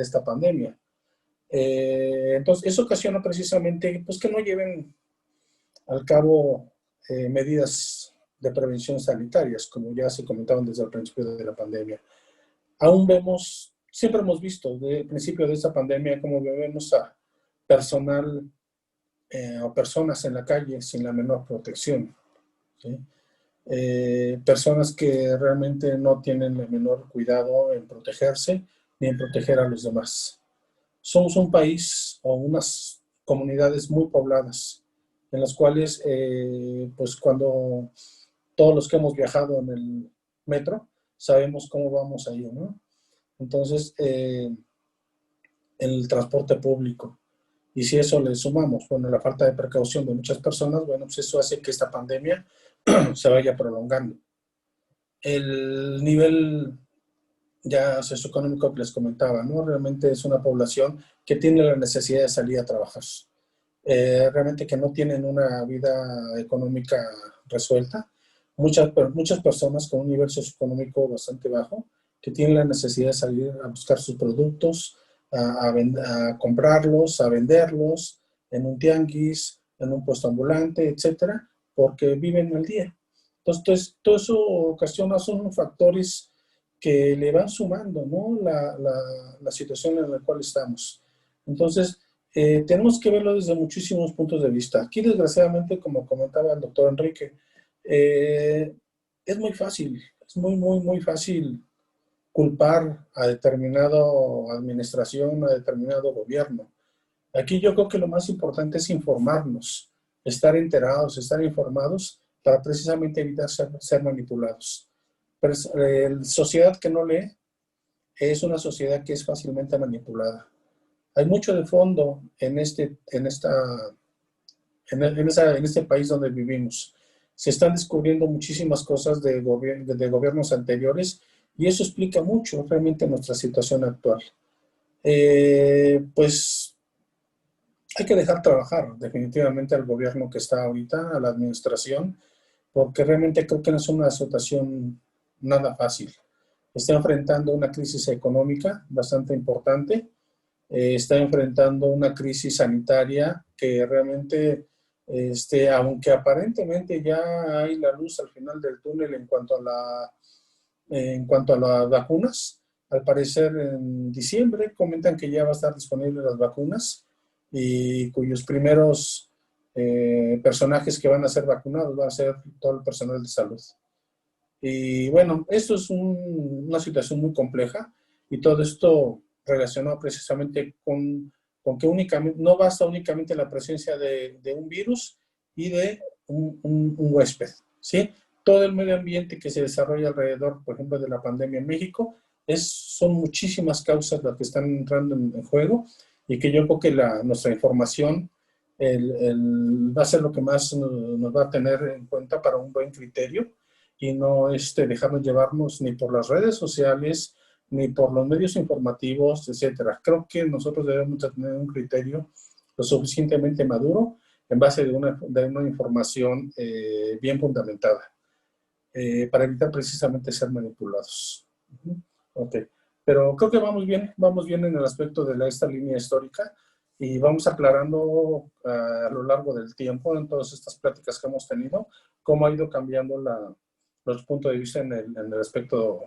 esta pandemia? Entonces, eso ocasiona precisamente pues, que no lleven al cabo medidas de prevención sanitarias, como ya se comentaban desde el principio de la pandemia. Aún vemos, siempre hemos visto desde el principio de esta pandemia, como vemos a personal o personas en la calle sin la menor protección, ¿sí? Personas que realmente no tienen el menor cuidado en protegerse ni en proteger a los demás. Somos un país o unas comunidades muy pobladas, en las cuales, pues cuando todos los que hemos viajado en el metro, sabemos cómo vamos ahí, ¿no? Entonces, el transporte público. Y si eso le sumamos, bueno, la falta de precaución de muchas personas, bueno, pues eso hace que esta pandemia se vaya prolongando. El nivel ya socioeconómico que les comentaba, ¿no? Realmente es una población que tiene la necesidad de salir a trabajar. Realmente que no tienen una vida económica resuelta. Muchas personas con un nivel socioeconómico bastante bajo que tienen la necesidad de salir a buscar sus productos, a comprarlos, a venderlos en un tianguis, en un puesto ambulante, etcétera, porque viven al día. Entonces, todo eso ocasiona, son factores que le van sumando, ¿no? la situación en la cual estamos. Entonces, tenemos que verlo desde muchísimos puntos de vista. Aquí, desgraciadamente, como comentaba el doctor Enrique, es muy fácil, es muy fácil culpar a determinada administración, a determinado gobierno. Aquí yo creo que lo más importante es informarnos, estar enterados, estar informados para precisamente evitar ser manipulados. Pero, sociedad que no lee es una sociedad que es fácilmente manipulada. Hay mucho de fondo en este país donde vivimos. Se están descubriendo muchísimas cosas de gobiernos anteriores y eso explica mucho realmente nuestra situación actual. Pues hay que dejar trabajar definitivamente al gobierno que está ahorita, a la administración, porque realmente creo que no es una situación nada fácil. Está enfrentando una crisis económica bastante importante, está enfrentando una crisis sanitaria que realmente, aunque aparentemente ya hay la luz al final del túnel en cuanto a las vacunas, al parecer en diciembre comentan que ya va a estar disponibles las vacunas y cuyos primeros personajes que van a ser vacunados van a ser todo el personal de salud. Y bueno, esto es una situación muy compleja y todo esto relacionado precisamente con que únicamente, no basta únicamente la presencia de un virus y de un huésped, ¿sí? Todo el medio ambiente que se desarrolla alrededor, por ejemplo, de la pandemia en México, son muchísimas causas las que están entrando en juego y que yo creo que nuestra información va a ser lo que más nos va a tener en cuenta para un buen criterio y no dejarnos llevarnos ni por las redes sociales, ni por los medios informativos, etcétera. Creo que nosotros debemos tener un criterio lo suficientemente maduro en base de una información bien fundamentada para evitar precisamente ser manipulados. Okay. Pero creo que vamos bien en el aspecto de esta línea histórica y vamos aclarando a lo largo del tiempo en todas estas pláticas que hemos tenido cómo ha ido cambiando los puntos de vista en el aspecto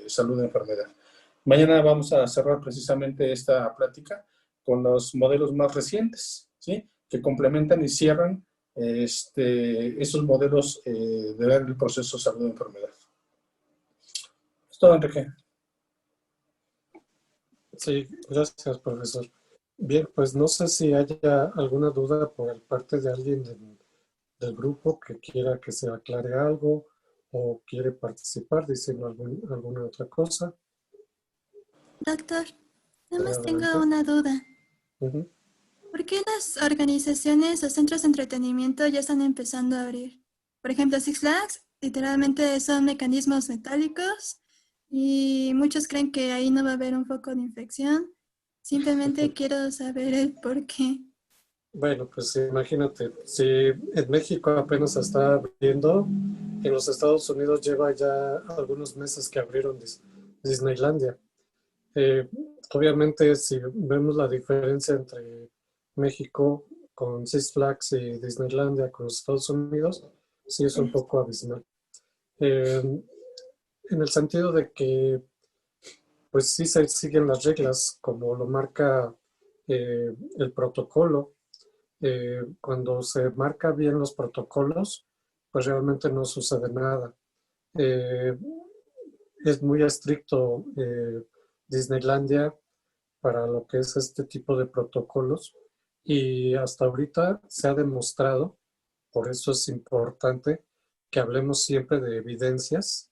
salud y enfermedad. Mañana vamos a cerrar precisamente esta plática con los modelos más recientes, ¿sí? Que complementan y cierran esos modelos de ver el proceso de salud y enfermedad. Es todo, Enrique. Sí, gracias, profesor. Bien, pues no sé si haya alguna duda por parte de alguien del grupo que quiera que se aclare algo o quiere participar diciendo alguna otra cosa. Doctor, nada más tengo Adelante. una duda. Ujú. ¿Por qué las organizaciones o centros de entretenimiento ya están empezando a abrir? Por ejemplo, Six Flags, literalmente son mecanismos metálicos y muchos creen que ahí no va a haber un foco de infección. Simplemente quiero saber el por qué. Bueno, pues imagínate, si en México apenas se está abriendo, en los Estados Unidos lleva ya algunos meses que abrieron Disneylandia. Eh, Obviamente, si vemos la diferencia entre México con Six Flags y Disneylandia con los Estados Unidos, sí es un poco abismal. En el sentido de que, pues sí se siguen las reglas, como lo marca el protocolo. Cuando se marca bien los protocolos, pues realmente no sucede nada. Eh, es muy estricto Disneylandia para lo que es este tipo de protocolos y hasta ahorita se ha demostrado, por eso es importante que hablemos siempre de evidencias,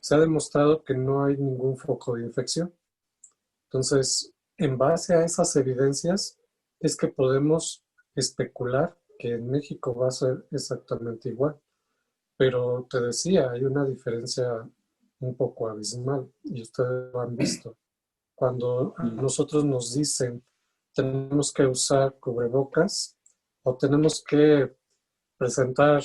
se ha demostrado que no hay ningún foco de infección. Entonces, en base a esas evidencias es que podemos especular que en México va a ser exactamente igual. Pero te decía, hay una diferencia un poco abismal y ustedes lo han visto. Cuando a nosotros nos dicen tenemos que usar cubrebocas o tenemos que presentar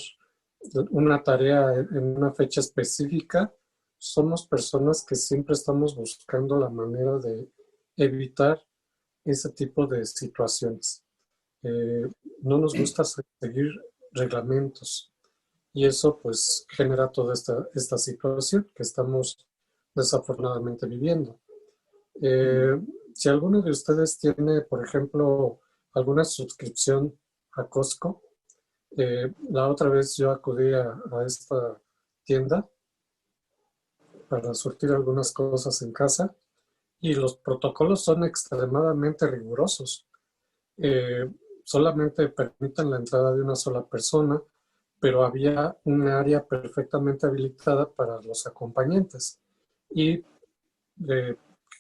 una tarea en una fecha específica, somos personas que siempre estamos buscando la manera de evitar ese tipo de situaciones. No nos gusta seguir reglamentos y eso pues genera toda esta situación que estamos desafortunadamente viviendo. Si alguno de ustedes tiene, por ejemplo, alguna suscripción a Costco, la otra vez yo acudí a esta tienda para surtir algunas cosas en casa y los protocolos son extremadamente rigurosos. Solamente permiten la entrada de una sola persona, pero había un área perfectamente habilitada para los acompañantes y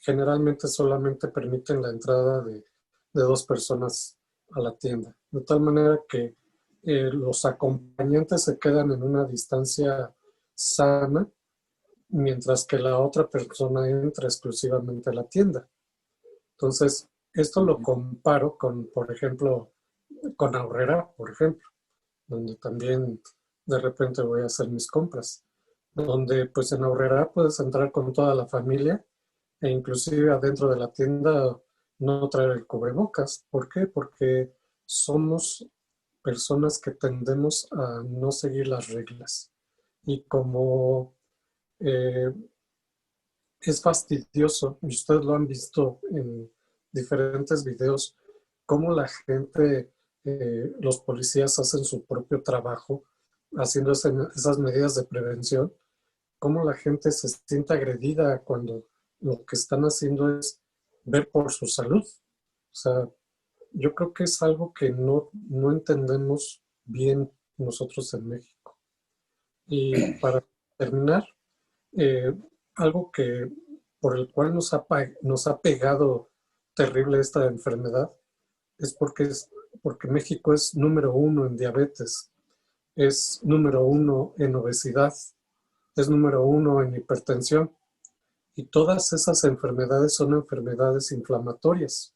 generalmente solamente permiten la entrada de 2 personas a la tienda, de tal manera que los acompañantes se quedan en una distancia sana, mientras que la otra persona entra exclusivamente a la tienda. Entonces, esto lo comparo con, por ejemplo, con Aurrera, por ejemplo, donde también de repente voy a hacer mis compras, donde pues en Aurrera puedes entrar con toda la familia e inclusive adentro de la tienda no traer el cubrebocas. ¿Por qué? Porque somos personas que tendemos a no seguir las reglas. Y como es fastidioso, y ustedes lo han visto en diferentes videos, cómo la gente, los policías hacen su propio trabajo, haciendo esas medidas de prevención, cómo la gente se siente agredida cuando lo que están haciendo es ver por su salud. O sea, yo creo que es algo que no entendemos bien nosotros en México. Y para terminar, algo que por el cual nos ha pegado terrible esta enfermedad es porque México es número 1 en diabetes, es número 1 en obesidad, es número 1 en hipertensión. Y todas esas enfermedades son enfermedades inflamatorias.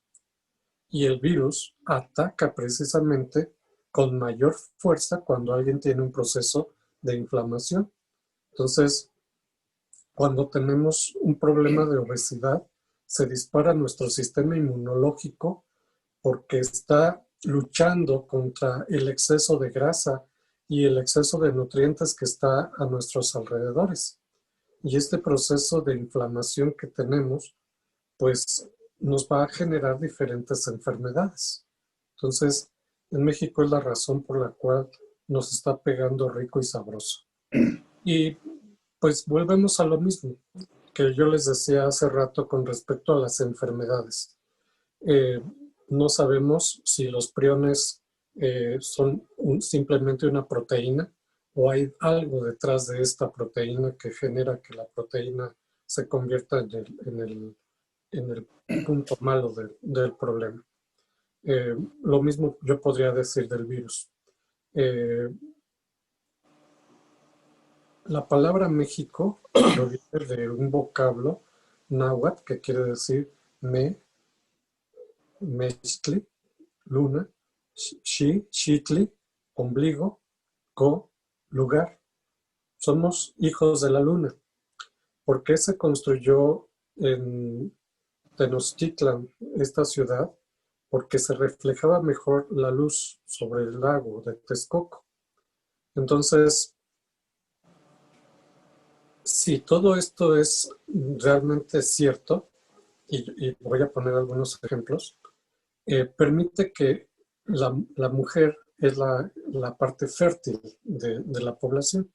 Y el virus ataca precisamente con mayor fuerza cuando alguien tiene un proceso de inflamación. Entonces, cuando tenemos un problema de obesidad, se dispara nuestro sistema inmunológico porque está luchando contra el exceso de grasa y el exceso de nutrientes que está a nuestros alrededores. Y este proceso de inflamación que tenemos, pues nos va a generar diferentes enfermedades. Entonces, en México es la razón por la cual nos está pegando rico y sabroso. Y pues volvemos a lo mismo que yo les decía hace rato con respecto a las enfermedades. No sabemos si los priones son simplemente una proteína o hay algo detrás de esta proteína que genera que la proteína se convierta en el punto malo del problema. Lo mismo yo podría decir del virus. La palabra México proviene de un vocablo náhuatl que quiere decir mezcli, luna, xitli, ombligo, co, lugar. Somos hijos de la luna. ¿Por qué se construyó en Tenochtitlan esta ciudad? Porque se reflejaba mejor la luz sobre el lago de Texcoco. Entonces, si todo esto es realmente cierto, y voy a poner algunos ejemplos, permite que la mujer es la parte fértil de la población.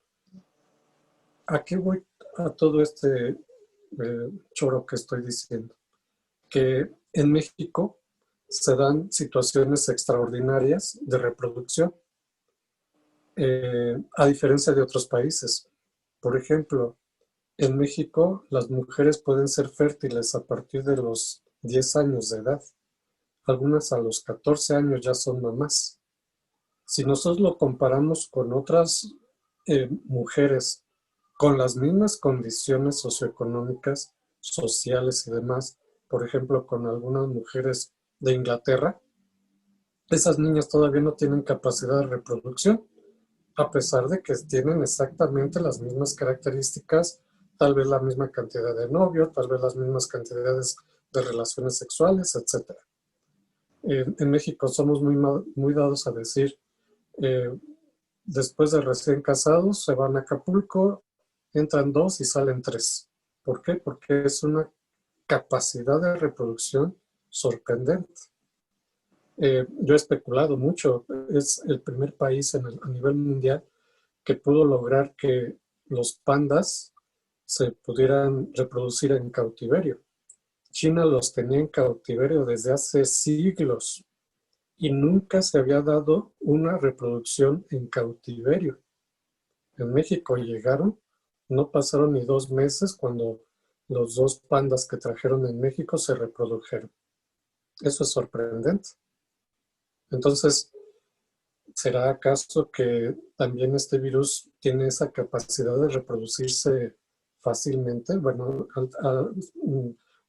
¿A qué voy a todo este choro que estoy diciendo? Que en México se dan situaciones extraordinarias de reproducción, a diferencia de otros países. Por ejemplo, en México las mujeres pueden ser fértiles a partir de los 10 años de edad. Algunas a los 14 años ya son mamás. Si nosotros lo comparamos con otras mujeres con las mismas condiciones socioeconómicas, sociales y demás, por ejemplo, con algunas mujeres de Inglaterra, esas niñas todavía no tienen capacidad de reproducción, a pesar de que tienen exactamente las mismas características, tal vez la misma cantidad de novio, tal vez las mismas cantidades de relaciones sexuales, etc. En México somos muy dados a decir, después de recién casados, se van a Acapulco, entran 2 y salen 3. ¿Por qué? Porque es una capacidad de reproducción sorprendente. Yo he especulado mucho, es el primer país a nivel mundial que pudo lograr que los pandas se pudieran reproducir en cautiverio. China los tenía en cautiverio desde hace siglos y nunca se había dado una reproducción en cautiverio. En México llegaron, no pasaron ni 2 meses cuando los 2 pandas que trajeron en México se reprodujeron. Eso es sorprendente. Entonces, ¿será acaso que también este virus tiene esa capacidad de reproducirse fácilmente? Bueno,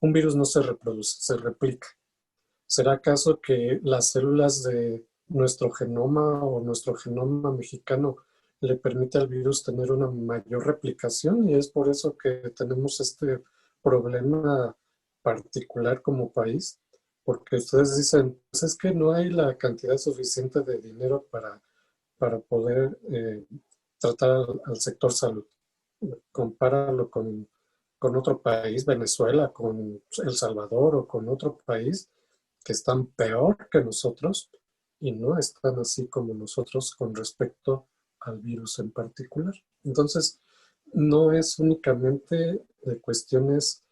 un virus no se reproduce, se replica. ¿Será acaso que las células de nuestro genoma o nuestro genoma mexicano le permite al virus tener una mayor replicación? Y es por eso que tenemos este problema particular como país. Porque ustedes dicen, pues es que no hay la cantidad suficiente de dinero para poder tratar al sector salud. Compáralo con otro país, Venezuela, con El Salvador o con otro país que están peor que nosotros y no están así como nosotros con respecto al virus en particular. Entonces, no es únicamente de cuestiones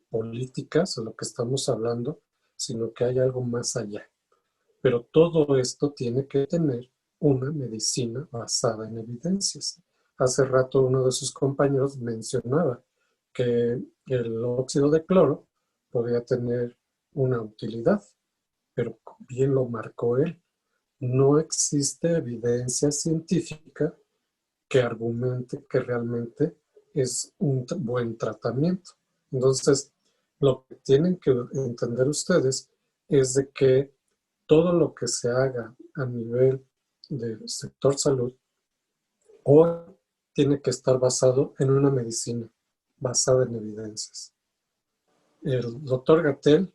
políticas de lo que estamos hablando, sino que hay algo más allá. Pero todo esto tiene que tener una medicina basada en evidencias. Hace rato uno de sus compañeros mencionaba que el óxido de cloro podía tener una utilidad, pero bien lo marcó él. No existe evidencia científica que argumente que realmente es un buen tratamiento. Entonces, lo que tienen que entender ustedes es de que todo lo que se haga a nivel del sector salud hoy tiene que estar basado en una medicina basada en evidencias. El doctor Gatell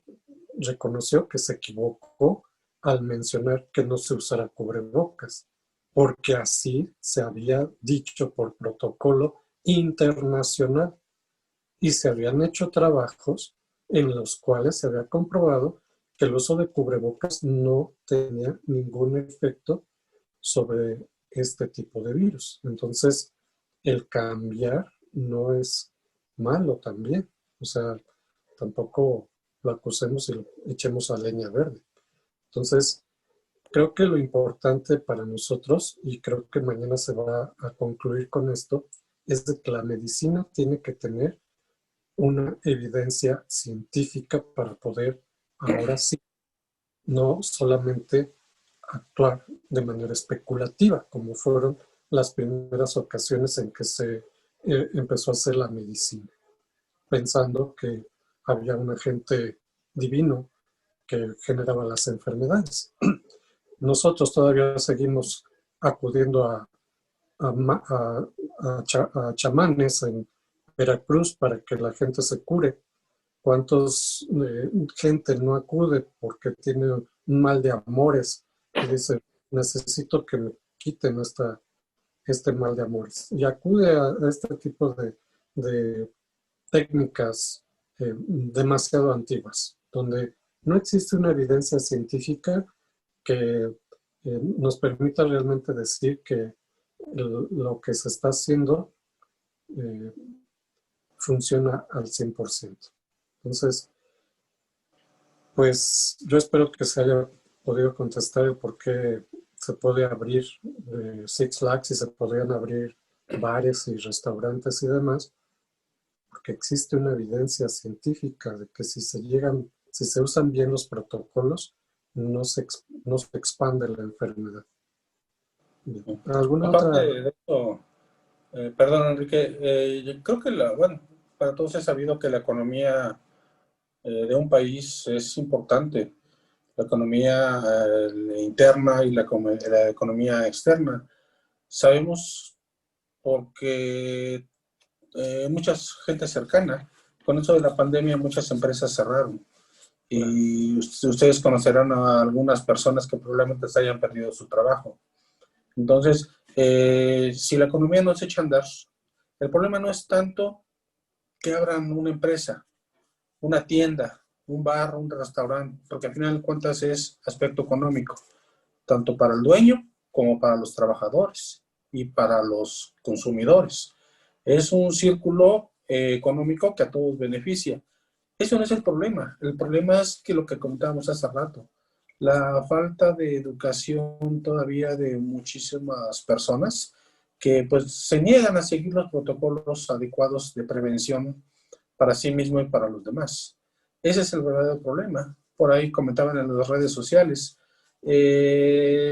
reconoció que se equivocó al mencionar que no se usara cubrebocas, porque así se había dicho por protocolo internacional y se habían hecho trabajos en los cuales se había comprobado que el uso de cubrebocas no tenía ningún efecto sobre este tipo de virus. Entonces, el cambiar no es malo también. O sea, tampoco lo acusemos y lo echemos a leña verde. Entonces, creo que lo importante para nosotros, y creo que mañana se va a concluir con esto, es de que la medicina tiene que tener una evidencia científica para poder, ahora sí, no solamente actuar de manera especulativa, como fueron las primeras ocasiones en que se empezó a hacer la medicina, pensando que había un agente divino que generaba las enfermedades. Nosotros todavía seguimos acudiendo a chamanes en Veracruz para que la gente se cure. ¿Cuántos gente no acude porque tiene un mal de amores y dice, necesito que me quiten este mal de amores? Y acude a este tipo de técnicas demasiado antiguas, donde no existe una evidencia científica que nos permita realmente decir que lo que se está haciendo funciona al 100%. Entonces, pues yo espero que se haya podido contestar el por qué se puede abrir Six Flags y se podrían abrir bares y restaurantes y demás, porque existe una evidencia científica de que si se usan bien los protocolos, no se expande la enfermedad. ¿Alguna Aparte otra? de esto, perdón Enrique, yo creo que para todos es sabido que la economía de un país es importante, la economía interna y la economía externa. Sabemos porque mucha gente cercana, con eso de la pandemia muchas empresas cerraron y ustedes conocerán a algunas personas que probablemente se hayan perdido su trabajo. Entonces, si la economía no se echa a andar, el problema no es tanto que abran una empresa, una tienda, un bar, un restaurante, porque al final de cuentas es aspecto económico, tanto para el dueño como para los trabajadores y para los consumidores. Es un círculo económico que a todos beneficia. Eso no es el problema es que lo que comentábamos hace rato, la falta de educación todavía de muchísimas personas que pues se niegan a seguir los protocolos adecuados de prevención para sí mismo y para los demás. Ese es el verdadero problema. Por ahí comentaban en las redes sociales,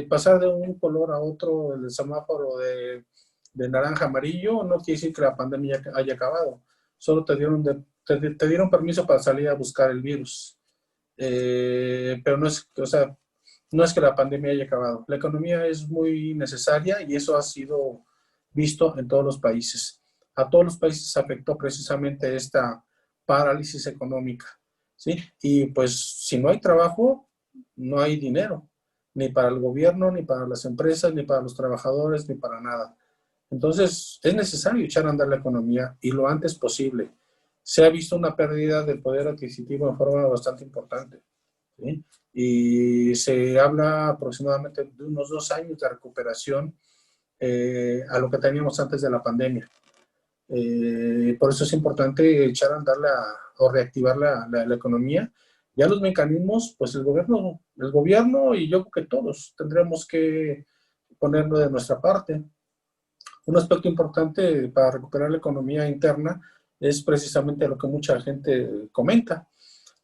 pasar de un color a otro, el semáforo de naranja a amarillo, no quiere decir que la pandemia haya acabado. Solo te dieron permiso para salir a buscar el virus. Pero no es que la pandemia haya acabado. La economía es muy necesaria y eso ha sido visto en todos los países. A todos los países afectó precisamente esta parálisis económica, ¿sí? Y pues si no hay trabajo, no hay dinero, ni para el gobierno, ni para las empresas, ni para los trabajadores, ni para nada. Entonces, es necesario echar a andar la economía y lo antes posible. Se ha visto una pérdida del poder adquisitivo en forma bastante importante, ¿sí? Y se habla aproximadamente de unos 2 años de recuperación a lo que teníamos antes de la pandemia. Por eso es importante echar a andar o reactivar la economía. Ya los mecanismos, pues el gobierno y yo creo que todos tendremos que ponerlo de nuestra parte. Un aspecto importante para recuperar la economía interna es precisamente lo que mucha gente comenta,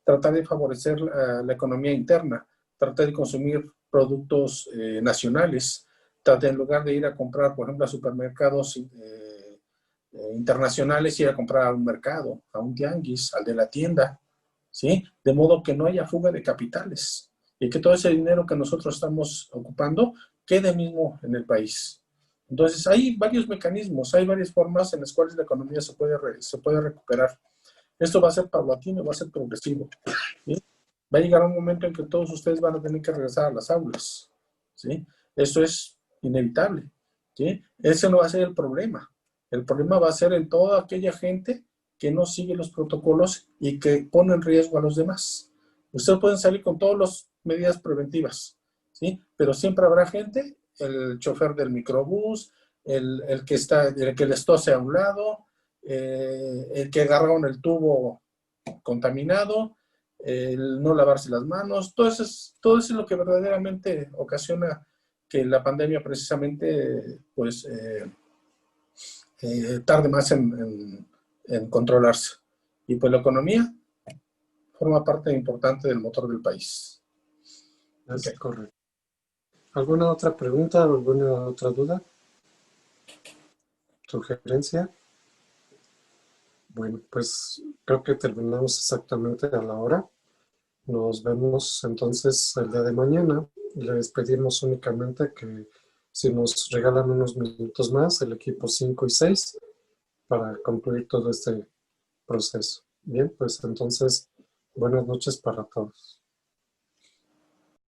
tratar de favorecer la economía interna, tratar de consumir productos nacionales, tratar en lugar de ir a comprar, por ejemplo, a supermercados internacionales, ir a comprar a un mercado, a un tianguis, al de la tienda, ¿sí? De modo que no haya fuga de capitales y que todo ese dinero que nosotros estamos ocupando quede mismo en el país. Entonces, hay varios mecanismos, hay varias formas en las cuales la economía se puede recuperar. Esto va a ser paulatino, va a ser progresivo, ¿sí? Va a llegar un momento en que todos ustedes van a tener que regresar a las aulas, ¿sí? Eso es inevitable, ¿sí? Ese no va a ser el problema. El problema va a ser en toda aquella gente que no sigue los protocolos y que pone en riesgo a los demás. Ustedes pueden salir con todas las medidas preventivas, ¿sí? Pero siempre habrá gente, el chofer del microbús, el que les tose a un lado, el que agarra el tubo contaminado, el no lavarse las manos, todo eso es lo que verdaderamente ocasiona que la pandemia precisamente pues tarde más en controlarse. Y pues la economía forma parte importante del motor del país. Es correcto. ¿Alguna otra pregunta o alguna otra duda? ¿Sugerencia? Bueno, pues creo que terminamos exactamente a la hora. Nos vemos entonces el día de mañana. Les pedimos únicamente que si nos regalan unos minutos más, el equipo 5 y 6, para concluir todo este proceso. Bien, pues entonces, buenas noches para todos.